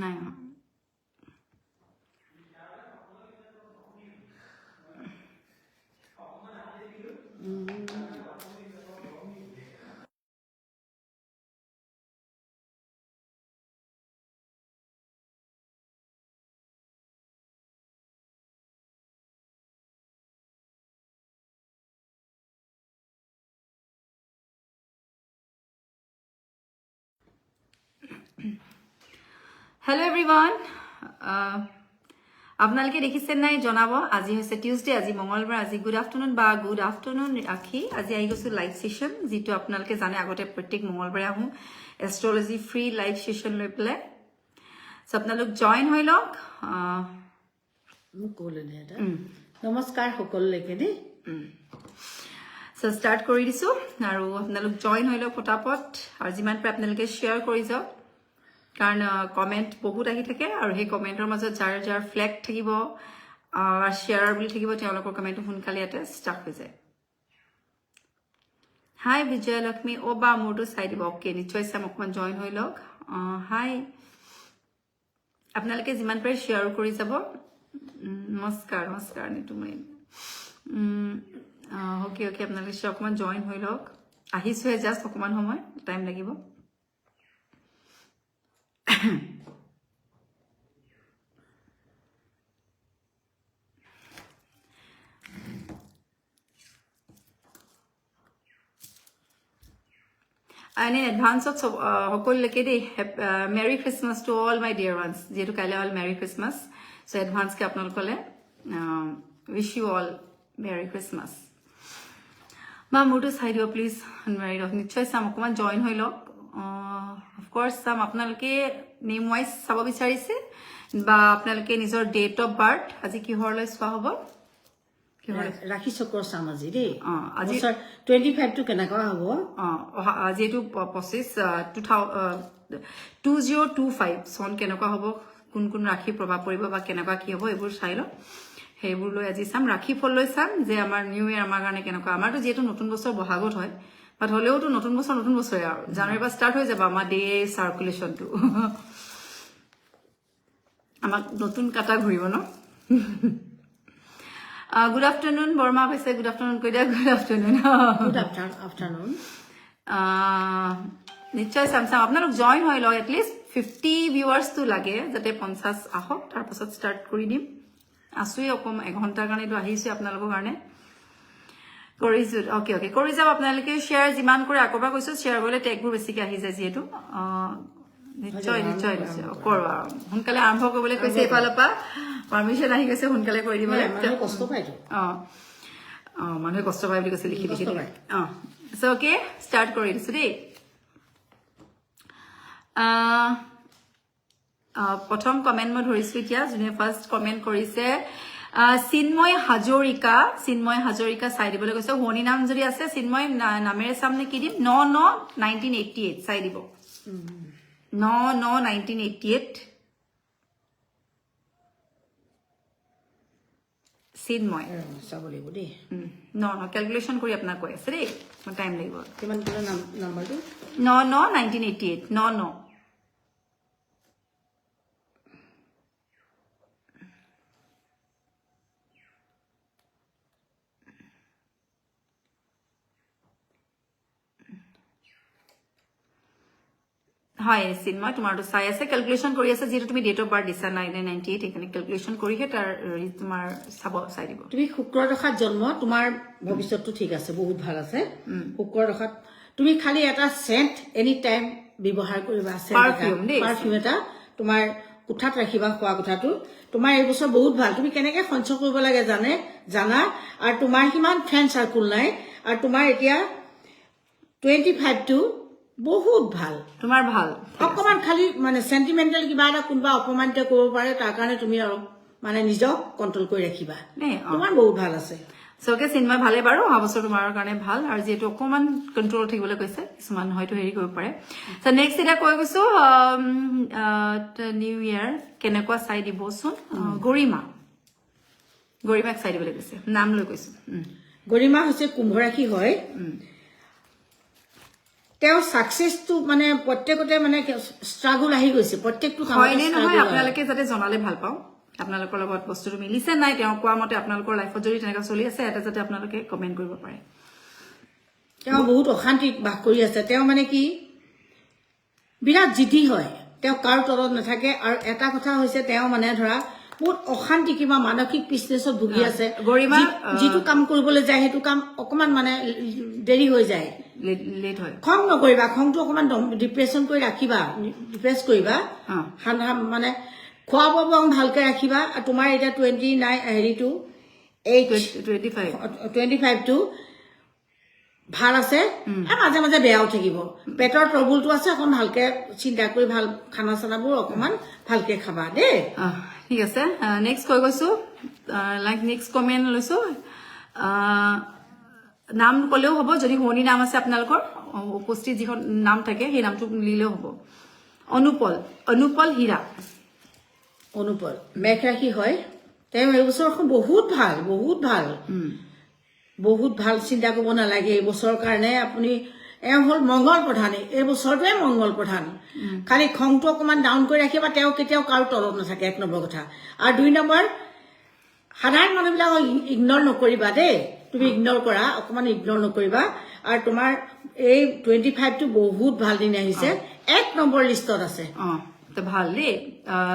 নাই hello' everyone আপোনালোকে দেখিছে নাই জনাব আজি হৈছে টিউজডে আজি মঙ্গলবাৰ আজি গুড আফটাৰনুন ৰাখি আজি আহি গৈছোঁ লাইভ ছেশ্যন যিটো আপোনালোকে জানে আগতে প্ৰত্যেক মঙ্গলবাৰে আহোঁ এষ্ট্ৰলজি ফ্ৰী লাইভ ছেশ্যন লৈ পেলাই চ' আপোনালোক জইন হৈ লওক মোক ক'লে এটা নমস্কাৰ সকলোলৈকে দেই চ' ষ্টাৰ্ট কৰি দিছোঁ আৰু আপোনালোক জইন হৈ লওক পটাপট আৰু যিমান পাৰে আপোনালোকে শ্বেয়াৰ কৰি যাওক কাৰণ কমেণ্ট বহুত আহি থাকে আৰু সেই কমেণ্টৰ মাজত যাৰ যাৰ ফ্লেগ থাকিব শ্বেয়াৰ বুলি থাকিব তেওঁলোকৰ কমেণ্টটো সোনকালে ইয়াতে ষ্টাৰ্ট হৈ যায় হাই বিজয়লক্ষ্মী অ' বা মোৰটো চাই দিব অ'কে নিশ্চয় চাম অকণমান জইন হৈ লওক হাই আপোনালোকে যিমান পাৰে শ্বেয়াৰ কৰি যাব নমস্কাৰ নিতু মই অ'কে আপোনালোকে অকণমান জইন হৈ লওক আহিছোঁহে জাষ্ট অকণমান সময় টাইম লাগিব And in advance of সকলোকে দেই merry Christmas to all my dear ones যিহেতু কাইলৈ হ'ল মেৰি খ্ৰীষ্টমাছ চ' এডভান্সকৈ আপোনালোকলে wish you all merry Christmas বা মোৰতো চাই দিব প্লিজ নিশ্চয় চাম অকণমান জইন হৈ লওক অফক'ৰ্চ চাম আপোনালোকে নেম ৱাইজ চাব বিচাৰিছে বা আপোনালোকে নিজৰ ডেট অফ বাৰ্থ আজি কিহৰলৈ চোৱা হ'ব ৰাখি চক্ৰ চাম আজি দেই আজি 25টো কেনেকুৱা হ'ব যিহেতু 2025 চন কেনেকুৱা হ'ব কোন কোন ৰাশি প্ৰভাৱ পৰিব বা কেনেকুৱা কি হ'ব এইবোৰ চাই লওঁ সেইবোৰ লৈ আজি চাম ৰাশি ফল লৈ চাম যে আমাৰ নিউ ইয়েৰ আমাৰ কাৰণে কেনেকুৱা আমাৰতো যিহেতু নতুন বছৰ বহাগত হয় বাট হ'লেওতো নতুন বছৰে আৰু জানুৱাৰীৰ পৰা ষ্টাৰ্ট হৈ যাব আমাৰ ডে চাৰ্কুলেশ্যনটো আমাক নতুন কাটা ঘূৰিব ন গুড আফটাৰনুন বৰ্মা কৈছে গুড আফটাৰনুন কৈ দিয়া গুড আফটাৰনুন নিশ্চয় চাম আপোনালোক জইন হৈ লওক এটলিষ্ট 50 ভিউৱাৰ্ছটো লাগে যাতে 50 আহক তাৰপাছত ষ্টাৰ্ট কৰি দিম আছোঁৱেই অকণমান এঘণ্টাৰ কাৰণেতো আহিছোঁ আপোনালোকৰ কাৰণে কৰিছোঁ অ'কে কৰি যাওক আপোনালোকে শ্বেয়াৰ যিমান কৰে আকৌ এবাৰ কৈছোঁ শ্বেয়াৰ কৰিলে টেগবোৰ বেছিকৈ আহি যায় যিহেতু নিশ্চয় কৰোঁ আৰু সোনকালে আৰম্ভ কৰিবলৈ কৈছে এইফালৰ পৰা পাৰ্মিশ্যন আহি গৈছে সোনকালে কৰি দিবলৈ কষ্ট পাইতো মানুহে কষ্ট পায় বুলি কৈছে লিখি চ' অ'কে ষ্টাৰ্ট কৰি দিছোঁ দেই প্ৰথম কমেণ্ট মই ধৰিছোঁ এতিয়া যোনে ফাৰ্ষ্ট কমেণ্ট কৰিছে চিন্ময় হাজৰিকা চাই দিবলৈ কৈছে শুৱনি নাম যদি আছে চিন্ময় নামেৰে চাম নে কি দিম 9/9/1988 চাই দিব 9/9/1988 চিন্ময় চাব লাগিব দেই কেলকুলেশ্যন কৰি আপোনাক কৈ আছে দেই মোৰ টাইম লাগিব কিমান ক'লে নাম্বাৰটো 9/9/1988 9 হয় চিন্ময় তোমাৰতো চাই আছে কেলকুলেশ্যন কৰি আছে যিহেতু তুমি ডেট অফ বাৰ্থ দিছা 9/9/98 সেইকাৰণে কেলকুলেশ্যন কৰিহে তাৰ তোমাৰ চাই দিব তুমি শুক্ৰ দশাত জন্ম তোমাৰ ভৱিষ্যতটো ঠিক আছে বহুত ভাল আছে শুক্ৰ দশাত তুমি খালি এটা চেণ্ট এনি টাইম ব্যৱহাৰ কৰিবা পাৰফিউম এটা তোমাৰ কোঠাত ৰাখিবা খোৱা কোঠাটো তোমাৰ এই বছৰ বহুত ভাল তুমি কেনেকে সঞ্চয় কৰিব লাগে জানা আৰু তোমাৰ সিমান ফ্ৰেণ্ড চাৰ্কুল নাই আৰু তোমাৰ এতিয়া 25টো বহুত ভাল তোমাৰ ভাল অকমান খালি মানে সেন্টিমেন্টাল কিবা এটা কোনবা অপমানিত কৰিব পাৰে তাৰ কাৰণে তুমি আৰু মানে নিজক কন্ট্ৰোল কৰি ৰাখিবা তোমাৰ বহুত ভাল আছে সকে চিন্ময় ভালে বাৰু অহা বছৰ তোমাৰ কাৰণে ভাল আৰু যেটো অকমান কন্ট্ৰোল থাকিবলৈ কৈছে কিছুমান হয়তো হেৰি কৰিব পাৰে সো নেক্সট এটা কৈ গৈছো নিউ ইয়াৰ কেনেকুৱা চাই দিবচোন গৰিমাক চাই দিবলৈ কৈছে নাম লৈ কৈছো গৰিমা হৈছে কুম্ভ ৰাশি হয় তেওঁ সাকসেসটো মানে প্ৰত্যেকতে মানে স্ট্ৰাগল আহি গৈছে প্ৰত্যেকটো হয়নে নহয় কামতে আপোনালোকে যাতে জনালে ভাল পাওঁ আপোনালোকৰ লগত বস্তুটো মিলিছে নাই তেওঁ কোৱা মতে আপোনালোকৰ লাইফত যদি তেনেকুৱা চলি আছে এটা যাতে আপোনালোকে কমেন্ট কৰিব পাৰে তেওঁ বহুত অশান্তিত বাস কৰি আছে তেওঁ মানে কি বিৰাট জিতি হয় তেওঁ কাৰো তলত নাথাকে আৰু এটা কথা হৈছে তেওঁ মানে ধৰা বহুত অশান্তি কিবা মানসিক পিছনেছত ভুগি আছে গৰিমা যিটো কাম কৰিবলৈ যায় সেইটো কাম অকমান মানে দেৰি হৈ যায় লেট হয় খং নকৰিবা খংটো অকমান ডিপ্ৰেছন কৰি ৰাখিবা ডিপ্ৰেছ কৰিবা মানে খোৱা বোৱা ভালকে ৰাখিবা আৰু তোমাৰ এতিয়া 29 হেৰিটো 25 টো ভাল আছে আৰু মাজে মাজে বেয়াও থাকিব পেটৰ ট্ৰবুলটো আছে অকমান ভালকে চিন্তা কৰি ভাল খানা চানাবোৰ অকমান ভালকে খাবা দেই ঠিক আছে নেক্সট কৈ গৈছো লাইক নেক্সট কমেন্ট লৈছো নাম কলেও হ'ব যদি শুৱনি নাম আছে আপোনালোকৰ উপস্থিত যিখন নাম থাকে সেই নামটো লিলেও হ'ব অনুপল হীৰা অনুপল মেঘ ৰাশি হয় তেওঁ এই বছৰখন বহুত ভাল চিন্তা কৰিব নালাগে এই বছৰৰ কাৰণে আপুনি হল মংগল প্ৰধান এই বছৰটোৱে মংগল প্ৰধান খালি খংটো অকমান ডাউন কৰি ৰাখিবা তেওঁ কেতিয়াও কাৰো তলত নাথাকে এক নম্বৰ কথা আৰু 2 নম্বৰ সাধাৰণ মানুহবিলাকক ইগনৰ নকৰিবা দেই তুমি ইগনৰ কৰা অকমান ইগনৰ নকৰিবা আৰু তোমাৰ এই 25 টো বহুত ভাল দিন আহিছে 1 নম্বৰ লিষ্টত আছে তো ভাল দেই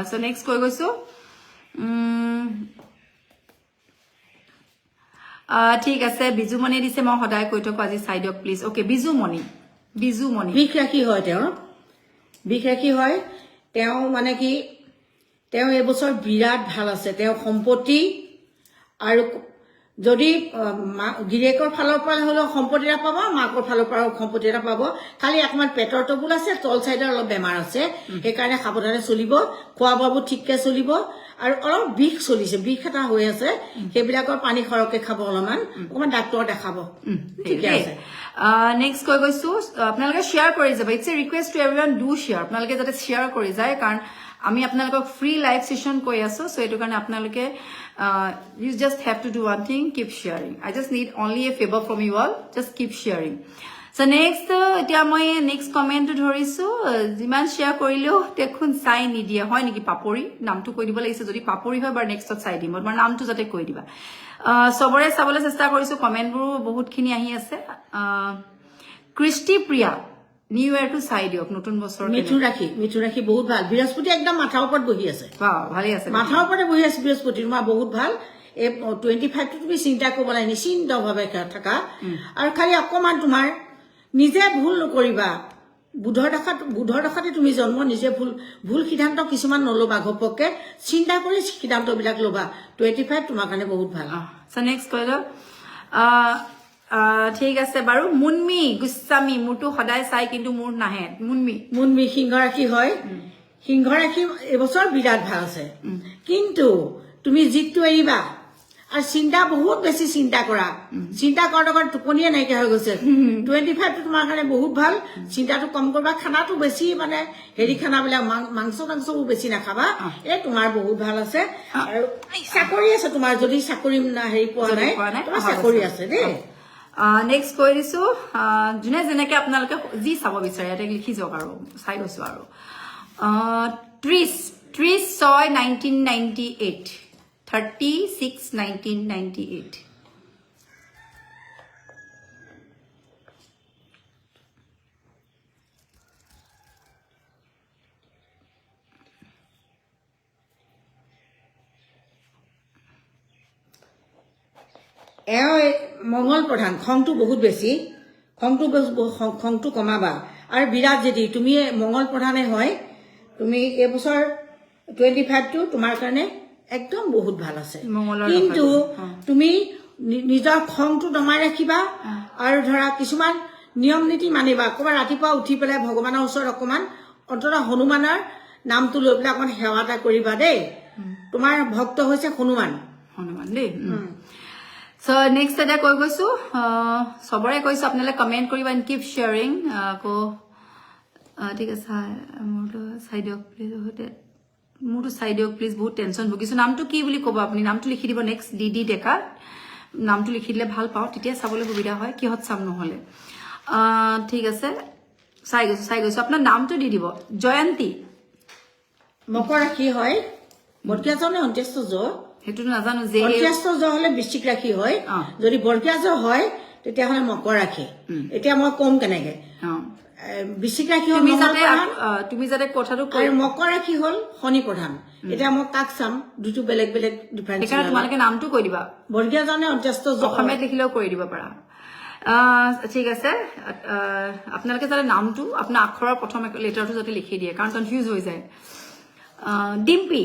সো নেক্সট কৈ গৈছো ঠিক আছে বিজুমণি দিছে মই সদায় কৈ থাকো আজি চাই দিয়ক প্লিজ ওকে বিজুমণি বিষ ৰাখি হয় তেওঁ মানে কি তেওঁ এই বছৰ বিৰাট ভাল আছে তেওঁ সম্পত্তি আৰু যদি গিৰেকৰ ফালৰ পৰা হলো সম্পত্তি এটা পাব মাকৰ ফালৰ পৰা সম্পত্তি এটা পাব খালি অকমান পেটৰ টবুল আছে তল সাইডৰ অলপ বেমাৰ আছে সেইকাৰণে সাৱধানে চলিব খোৱা বোৱাবোৰ ঠিককে চলিব আৰু অলপ বিষ চলিছে বিষ এটা হৈ আছে সেইবিলাকৰ পানী খৰকে খাব অকমান ডাক্তৰ দেখাব ঠিক আছে নেক্সট কৈ গৈছো আপোনালোকে শ্বেয়াৰ কৰি যাব it's a request to everyone do share আপোনালোকে যাতে শ্বেয়াৰ কৰি যায় কাৰণ আমি আপোনালোকক ফ্ৰী লাইভ সেশন কৈ আছো সো এটো কাৰণে আপোনালোকে you just have to do one thing keep sharing I just need only a favor from you all just keep sharing so next এতিয়া মই next comment ধৰিছো যিমান শ্বেয়াৰ কৰিলেও দেখুন চাই নিদিয়ে হয় নেকি পাপৰি নামটো কৈ দিব লাগিছে যদি পাপৰি হয় বাৰ নেক্সটত চাই দিম মোৰ নামটো যাতে কৈ দিবা সবৰে চাবলৈ চেষ্টা কৰিছো কমেন্টবোৰ বহুতখিনি আহি আছে কৃষ্টি প্ৰিয়া নিউ ইয়াৰ টু চাই দিয়ক নতুন বছৰ মিঠু ৰাখি বহুত ভাল বৃহস্পতি একদম মাথাৰ ওপৰত বহি আছে ভালে আছে মাথাৰ ওপৰতে বহি আছে বৃহস্পতি তোমাৰ বহুত ভাল এই 25 টো তুমি চিন্তা কৰিব নাই নিশ্চিন্তভাৱে থাকা আৰু খালি অকমান তোমাৰ নিজে ভুল নকৰিবা বুধৰ দশাতে তুমি জন্ম নিজে ভুল সিদ্ধান্ত কিছুমান নলবা ঘপককে চিন্তা কৰি সিদ্ধান্তবিলাক লবা 25 তোমাৰ কাৰণে বহুত ভাল সো নেক্সট কইলো ঠিক আছে বাৰু মুনমি গুস্বামী মোৰটো সদায় চাই কিন্তু মোৰ নাহে মুনমি সিংহ ৰাশি হয় সিংহ ৰাশি এবছৰ বিৰাট ভাল আছে কিন্তু তুমি জিতটো এৰিবা আৰু চিন্তা বহুত বেছি চিন্তা কৰাৰ টোপনিয়ে নাইকিয়া হৈ গৈছে 25 টো তোমাৰ কাৰণে বহুত ভাল চিন্তাটো কম কৰিবা খানাটো বেছি মানে হেৰি খানাবিলাক মাংসবোৰ বেছি নাখাবা এই তোমাৰ বহুত ভাল আছে আৰু চাকৰি আছে তোমাৰ যদি চাকৰি হেৰি পোৱা নাই তোমাৰ চাকৰি আছে দেই নেক্সট কৈ দিছো যোনে যেনেকে আপোনালোকে যি চাব বিচাৰে এটা লিখি যাওক আৰু চাই গৈছো আৰু 36/1998 36/1998 মংগল প্ৰধান খংটো বহুত বেছি খংটো কমাবা আৰু বিৰাট যদি তুমি মংগল প্ৰধানে হয় তুমি এই বছৰ 25 টো তোমাৰ কাৰণে একদম বহুত ভাল আছে কিন্তু তুমি নিজৰ খংটো দমাই ৰাখিবা আৰু ধৰা কিছুমান নিয়ম নীতি মানিবা অকমান ৰাতিপুৱা উঠি পেলাই ভগৱানৰ ওচৰত অকমান অন্ততঃ হনুমানৰ নামটো লৈ পেলাই অকমান সেৱা এটা কৰিবা দেই তোমাৰ ভক্ত হৈছে হনুমান দেই So next এটা কৈ গৈছো সবৰে কৈছো আপোনালে কমেন্ট কৰিবা and keep sharing কো ঠিক আছে মোৰটো চাই দিয়ক প্লিজ বহুত টেনশন ভুগিছো নামটো কি বুলি ক'ব আপুনি নামটো লিখি দিব নেক্সট ডিডি ডেকা নামটো লিখি দিলে ভাল পাও তেতিয়া চাবলৈ সুবিধা হয় কিহত চাম নহলে ঠিক আছে চাই গৈছো আপোনাৰ নামটো দি দিব জয়ন্তী মকৰ ৰাশি হয় বৰকিয়াজ নে অন্ত্যেষ্ট জ সেইটো নাজানো যে অন্ত্যেষ্ট জ হলে বৃশ্চিক ৰাশি হয় যদি বৰকিয়াজ হয় তেতিয়াহ'লে মকৰ ৰাশি এতিয়া মই কম কেনেকে বৃশ্চিক ৰাশি হ'ল তুমি যাতে কথাটো আৰু মকৰ ৰাশি হ'ল শনি প্ৰধান এতিয়া মই কাক চাম দুটো বেলেগ বেলেগ ডিফাৰেন্স সেইকাৰণে তোমালোকে নামটো কৈ দিবা বৰকিয়াজ নে অন্ত্যেষ্ট জ অসমীয়াত লিখিলেও কৰি দিব পাৰা ঠিক আছে আপোনালোকে যাতে নামটো আপোনাৰ আখৰৰ প্ৰথম লেটাৰটো যাতে লিখি দিয়ে কাৰণ কনফিউজ হৈ যায় ডিম্পি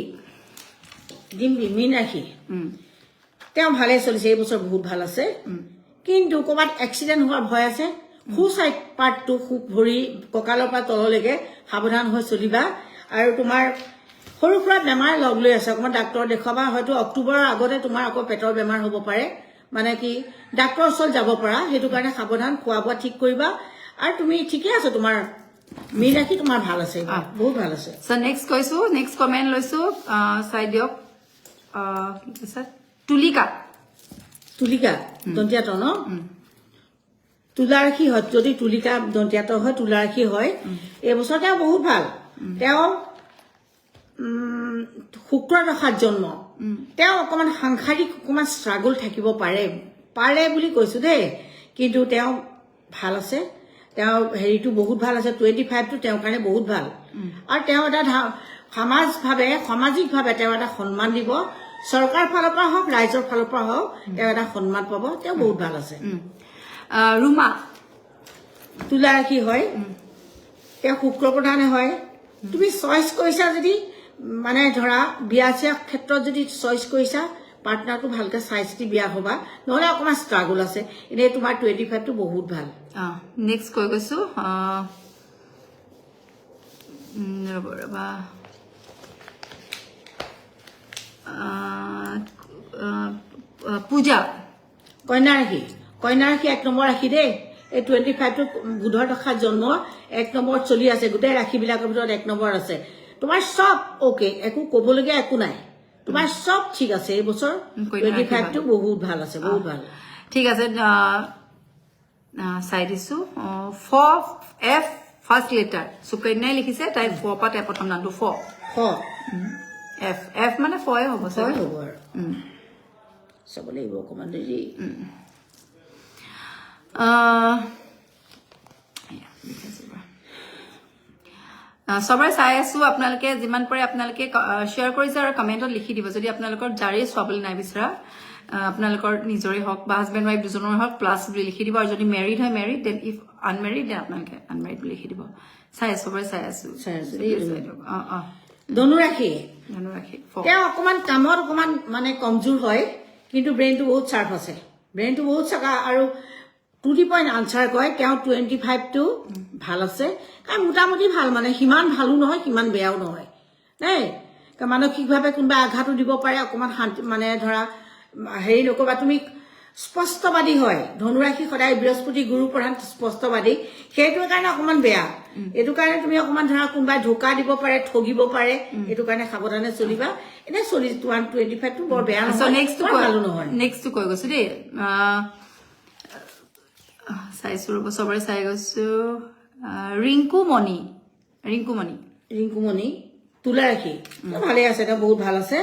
মীন ৰাশি তেওঁ ভালে চলিছে এই বছৰ বহুত ভাল আছে কিন্তু ক'ৰবাত এক্সিডেণ্ট হোৱাৰ ভয় আছে সু চাইড পাৰ্টটো খুব ভৰি কঁকালৰ পৰা তললৈকে সাৱধান হৈ চলিবা আৰু তোমাৰ সৰু সুৰা বেমাৰ লগ লৈ আছে অকণমান ডাক্তৰ দেখুৱাবা হয়তো অক্টোবৰৰ আগতে তোমাৰ আকৌ পেটৰ বেমাৰ হ'ব পাৰে মানে কি ডাক্তৰৰ ওচৰত যাব পৰা সেইটো কাৰণে সাৱধান খোৱা বোৱা ঠিক কৰিবা আৰু তুমি ঠিকে আছে তোমাৰ মীন ৰাশি তোমাৰ ভাল আছে বহুত ভাল আছে নেক্সট কৈছো নেক্সট কমেণ্ট লৈছো চাই দিয়ক কি কৈছে তুলিকা দন্তিয়াত ন তুলা ৰাশি হয় যদি তুলিকা দন্তিয়াত হয় তুলা ৰাশি হয় এইবছৰ তেওঁ বহুত ভাল তেওঁ শুক্ৰ দশাত জন্ম তেওঁ অকণমান সাংসাৰিক অকণমান ষ্ট্ৰাগল থাকিব পাৰে বুলি কৈছো দেই কিন্তু তেওঁ ভাল আছে তেওঁ হেৰিটো বহুত ভাল আছে 25টো তেওঁৰ কাৰণে বহুত ভাল আৰু তেওঁ এটা সামাজিকভাৱে তেওঁ এটা সন্মান দিব চৰকাৰ ফালৰ পৰা হওক ৰাইজৰ ফালৰ পৰা হওক তেওঁ এটা সন্মান পাব তেওঁ বহুত ভাল আছে ৰুমা তুলা ৰাশি হয় তেওঁ শুক্ৰ প্ৰধানে হয় তুমি চইচ কৰিছা যদি মানে ধৰা বিয়া চিয়া ক্ষেত্ৰত যদি চইচ কৰিছা পাৰ্টনাৰটো ভালকে চাই চিতি বিয়া হবা নহলে অকণমান ষ্ট্ৰাগল আছে এনেই তোমাৰ 25টো বহুত ভাল নেক্সট কৈ গৈছো ৰবা পূজা কন্যা ৰাশি 1 নম্বৰ ৰাশি দেই এই 25টো বুধৰ দশাত জন্ম 1 নম্বৰত চলি আছে গোটেই ৰাশিবিলাকৰ ভিতৰত 1 নম্বৰ আছে তোমাৰ সব ওকে একো ক'বলগীয়া একো নাই তোমাৰ সব ঠিক আছে এই বছৰ 25টো বহুত ভাল আছে বহুত ভাল ঠিক আছে চাই দিছো এফ ফাৰ্ষ্ট লেটাৰ সুকন্যাই লিখিছে তাই পৰা তাই প্ৰথম নামটো এফ মানে ফয়ে হ'ব হ'ব আৰু চাব লাগিব অকণমান দেৰি সবাই চাই আছো আপোনালোকে যিমান পাৰে আপোনালোকে শ্বেয়াৰ কৰিছে আৰু কমেণ্টত লিখি দিব যদি আপোনালোকৰ যাৰেই চাবলৈ নাই বিচৰা আপোনালোকৰ নিজৰে হওক বা হাজবেণ্ড ৱাইফ দুজনৰ হওক প্লাছ বুলি লিখি দিব আৰু যদি মেৰিড হয় married then if unmarried then আপোনালোকে আনমেৰিড বুলি লিখি দিব চাই আছো সবাই চাই আছো ধনু ৰাশি তেওঁ অকণমান কামত অকণমান মানে কমজোৰ হয় কিন্তু ব্ৰেইনটো বহুত চাৰ্প আছে ব্ৰেইনটো বহুত চাকা আৰু টু দি পইণ্ট আনচাৰ কয় তেওঁ 25টো ভাল আছে কাৰণ মোটামুটি ভাল মানে সিমান ভালো নহয় সিমান বেয়াও নহয় দেই মানসিকভাৱে কোনোবা আঘাতো দিব পাৰে অকণমান শান্তি মানে ধৰা হেৰি নকবা তুমি স্পষ্টবাদী হয় ধনুৰাশি সদায় বৃহস্পতি গুৰু প্ৰধান স্পষ্টবাদী সেইটোৰ কাৰণে অকণমান বেয়া এইটো কাৰণে তুমি অকণমান ধৰা কোনোবাই ধোকা দিব পাৰে ঠগিব পাৰে এইটো কাৰণে সাৱধানে চলিবা এনে 25টো বৰ বেয়া নহয় ভালো নহয় নেক্সটটো কৈ গৈছো দেই চাইছো ৰ'ব সবৰে চাই গৈছো ৰিংকুমণি তুলা ৰাশি ভালে আছে তেওঁ বহুত ভাল আছে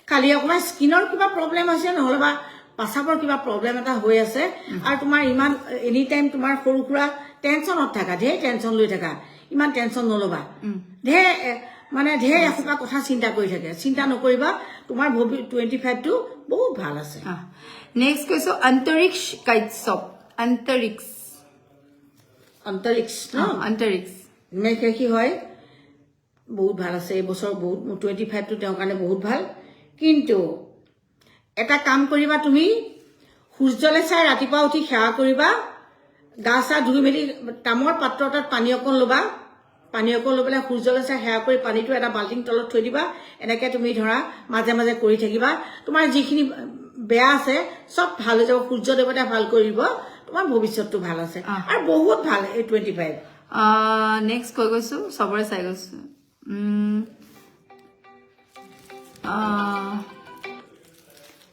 খালি অকণমান স্কিনৰ কিবা প্ৰব্লেম আছে নহ'লে বা পাছাবৰ কিবা প্ৰব্লেম এটা হৈ আছে আৰু তোমাৰ ইমান এনি টাইম তোমাৰ সৰু সুৰা টেনচনত থাকা ঢেৰ টেনচন লৈ থাকা ইমান টেনচন নল'বা ঢেৰ এসোপা কথা চিন্তা কৰি থাকে চিন্তা নকৰিবা তোমাৰ 25টো বহুত ভাল আছে নেক্সট কৈছো অন্তৰিক্ষ কাশ্যপ অন্তৰিক্ষ মেঘ ৰাশি হয় বহুত ভাল আছে এই বছৰ বহুত 25টো তেওঁৰ কাৰণে বহুত ভাল কিন্তু এটা কাম কৰিবা তুমি সূৰ্যলৈ চাই ৰাতিপুৱা উঠি সেৱা কৰিবা গা চা ধুই মেলি তামৰ পাত্ৰ এটাত পানী অকণ ল'বা পানী অকণ লৈ পেলাই সূৰ্যলৈ চাই সেৱা কৰি পানীটো এটা বাল্টিং তলত থৈ দিবা এনেকৈ তুমি ধৰা মাজে মাজে কৰি থাকিবা তোমাৰ যিখিনি বেয়া আছে সব ভাল হৈ যাব সূৰ্য দেৱতাই ভাল কৰিব তোমাৰ ভৱিষ্যতটো ভাল আছে আৰু বহুত ভাল এই 25 নেক্সট কৈ গৈছো সবৰে চাই গৈছো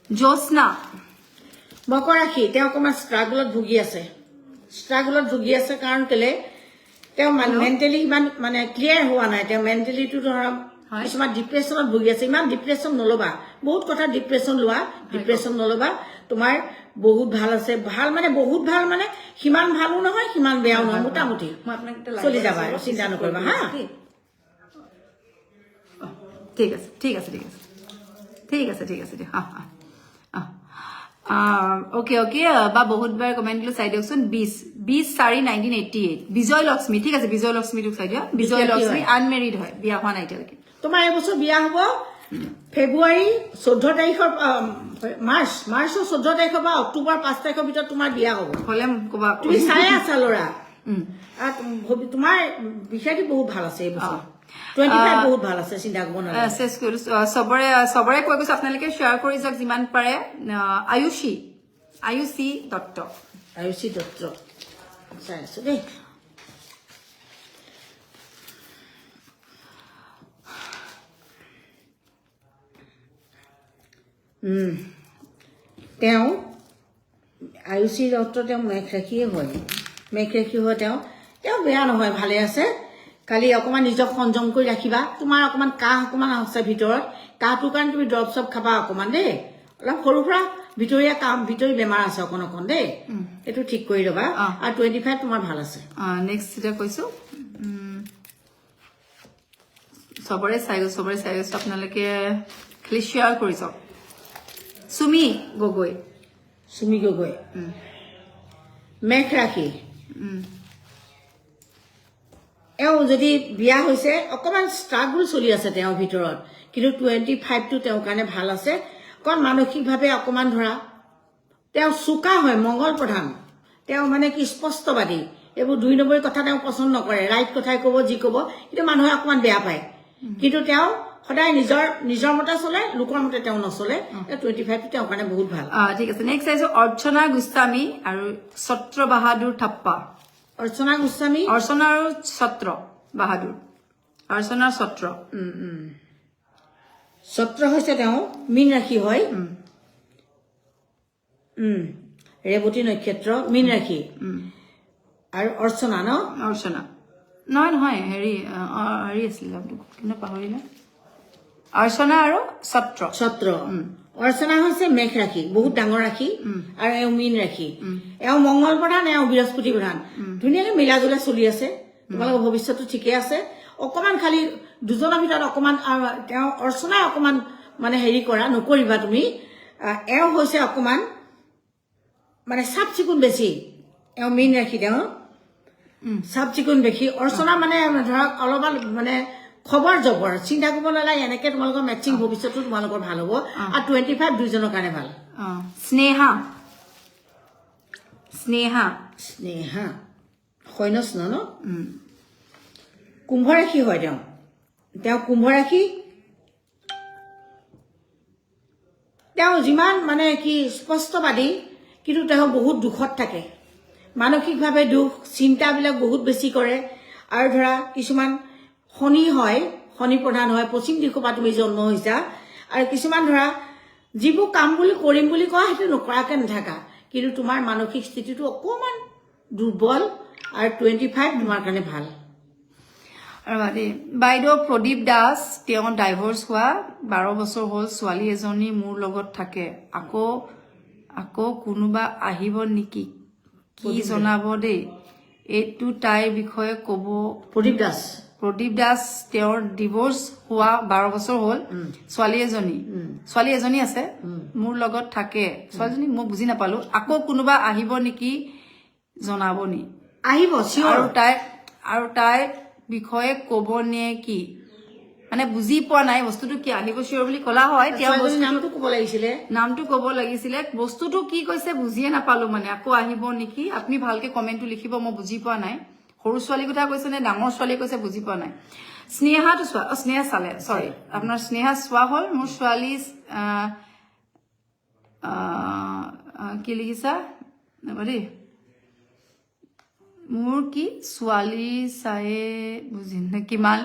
জ্যোৎস্না মকৰ ৰাশি তেওঁ অকণমান ষ্ট্ৰাগলত ভুগি আছে কাৰণ কেলে তেওঁ মেণ্টেলি ইমান মানে ক্লিয়াৰ হোৱা নাই তেওঁ মেণ্টেলিটো ধৰা কিছুমান ডিপ্ৰেশ্যনত ভুগি আছে ইমান ডিপ্ৰেশ্যন নল'বা বহুত কথা ডিপ্ৰেশ্যন নল'বা তোমাৰ বহুত ভাল আছে ভাল মানে বহুত ভাল মানে সিমান ভালো নহয় সিমান বেয়াও নহয় মোটামুটি চলি যাবা চিন্তা নকৰিবা হা ঠিক আছে দিয়া ওকে বা বহুতবাৰ কমেণ্ট দিলোঁ চাই দিয়কচোন 20/4/1988 বিজয় লক্ষ্মী ঠিক আছে বিজয় লক্ষ্মীটোক চাই দিয়া বিজয় লক্ষ্মী আনমেৰিড হয় বিয়া হোৱা নাই এতিয়ালৈকে তোমাৰ এবছৰ বিয়া হ'ব ফেব্ৰুৱাৰী 14 তাৰিখৰ মাৰ্চৰ 14 তাৰিখৰ পৰা অক্টোবৰ 5 তাৰিখৰ ভিতৰত তোমাৰ বিয়া হ'ব হ'লে ক'বা তুমি চাই আছা ল'ৰা তোমাৰ বিষয়টো বহুত ভাল আছে এইবছৰ 25 বহুত ভাল আছে চিন্তা কৰিব নালাগে চবৰে কৈ গৈছো আপোনালোকে শ্বেয়াৰ কৰি যাওক যিমান পাৰে আয়ুষী দত্ত চাই আছো দেই তেওঁ আয়ুষী দত্ত তেওঁ মেঘৰাশীয়ে হয় তেওঁ বেয়া নহয় ভালে আছে কালি অকণমান নিজক সংযম কৰি ৰাখিবা তোমাৰ অকণমান কাহ অকণমান আছে ভিতৰত কাহটোৰ কাৰণে তুমি দৰৱ চব খাবা অকণমান দেই অলপ সৰু সুৰা ভিতৰি বেমাৰ আছে অকণ দেই এইটো ঠিক কৰি ল'বা আৰু 25 তোমাৰ ভাল আছে নেক্সট এতিয়া কৈছো চবৰে চাই গৈছো আপোনালোকে খালি শ্বেয়াৰ কৰি যাওক চুমি গগৈ মেঘ ৰাশি এওঁ যদি বিয়া হৈছে অকণমান ষ্ট্ৰাগল চলি আছে তেওঁৰ ভিতৰত কিন্তু 25টো তেওঁৰ কাৰণে ভাল আছে কাৰণ মানসিকভাৱে অকণমান ধৰা তেওঁ চোকা হয় মংগল প্ৰধান তেওঁ মানে কি স্পষ্টবাদী এইবোৰ 2 নম্বৰী কথা তেওঁ পচন্দ নকৰে ৰাইট কথাই ক'ব যি ক'ব কিন্তু মানুহে অকণমান বেয়া পায় কিন্তু তেওঁ সদায় নিজৰ মতে চলে লোকৰ মতে তেওঁ নচলে 25টো তেওঁৰ কাৰণে বহুত ভাল ঠিক আছে নেক্সট চাইছো অৰ্চনা গোস্বামী আৰু ছত্ৰ বাহাদুৰ থাপ্পা অৰ্চনা গোস্বামী অৰ্চনা আৰু ছত্ৰ বাহাদুৰ অৰ্চনাৰ ছত্ৰ ছত্ৰ হৈছে তেওঁ মীন ৰাশি হয় ৰেৱতী নক্ষত্ৰ মীন ৰাশি আৰু অৰ্চনা অৰ্চনা নহয় হেৰি আছিলে কিন্তু পাহৰিলে অৰ্চনা আৰু ছত্ৰ অৰ্চনা হৈছে মেঘ ৰাশি বহুত ডাঙৰ ৰাশি আৰু এওঁ মীন ৰাশি এওঁ মংগল প্ৰধান এওঁ বৃহস্পতি প্ৰধান ধুনীয়াকে মিলা জুলা চলি আছে তোমালোকৰ ভৱিষ্যতটো ঠিকে আছে অকণমান খালি দুজনৰ ভিতৰত অকণমান তেওঁ অৰ্চনাই অকণমান মানে হেৰি কৰা নকৰিবা তুমি এওঁ হৈছে অকণমান মানে চাফ চিকুণ বেছি এওঁ মীন ৰাশি তেওঁ চাফ চিকুণ বেছি অৰ্চনা মানে ধৰক অলপমান মানে খবৰ জবৰ চিন্তা কৰিব নালাগে এনেকে তোমালোকৰ মেচিং ভৱিষ্যতটো তোমালোকৰ ভাল হ'ব আৰু 25 দুইজনৰ কাৰণে ভাল স্নেহা সৈন্যস্ন ন কুম্ভ ৰাশি হয় তেওঁ কুম্ভ ৰাশি তেওঁ যিমান মানে কি স্পষ্টবাদী কিন্তু তেওঁ বহুত দুখত থাকে মানসিকভাৱে দুখ চিন্তাবিলাক বহুত বেছি কৰে আৰু ধৰা কিছুমান শনি প্ৰধান হয় পশ্চিম দিশৰ পৰা তুমি জন্ম হৈছা আৰু কিছুমান ধৰা যিবোৰ কাম বুলি কৰিম বুলি কোৱা সেইটো নকৰাকে নাথাকা কিন্তু তোমাৰ মানসিক স্থিতিটো অকণমান দুৰ্বল আৰু 25 তোমাৰ কাৰণে ভাল আৰু বাইদেউ প্ৰদীপ দাস তেওঁ ডাইভৰ্চ হোৱা 12 বছৰ হ'ল ছোৱালী এজনী মোৰ লগত থাকে আকৌ কোনোবা আহিব নেকি কি জনাব দেই এইটো তাইৰ বিষয়ে ক'ব প্ৰদীপ দাস তেওঁৰ ডিভোৰ্চ হোৱা 12 বছৰ হ'ল ছোৱালী এজনী আছে মোৰ লগত থাকে ছোৱালীজনী মই বুজি নাপালো আকৌ কোনোবা আহিব নেকি জনাব নি আহিব আৰু তাইৰ বিষয়ে ক'ব নে কি মানে বুজি পোৱা নাই বস্তুটো কি আহিব চিয়ৰ বুলি ক'লা হয় নামটো ক'ব লাগিছিলে বস্তুটো কি কৈছে বুজিয়ে নাপালো মানে আকৌ আহিব নেকি আপুনি ভালকে কমেণ্টটো লিখিব মই বুজি পোৱা নাই সৰু ছোৱালীৰ কথা কৈছে নে ডাঙৰ ছোৱালী কৈছে বুজি পোৱা নাই স্নেহাটো চোৱা স্নেহা চালে চৰি আপোনাৰ স্নেহা চোৱা হ'ল মোৰ ছোৱালী কি লিখিছা দেই মোৰ কি ছোৱালী চায়ে বুজি কিমান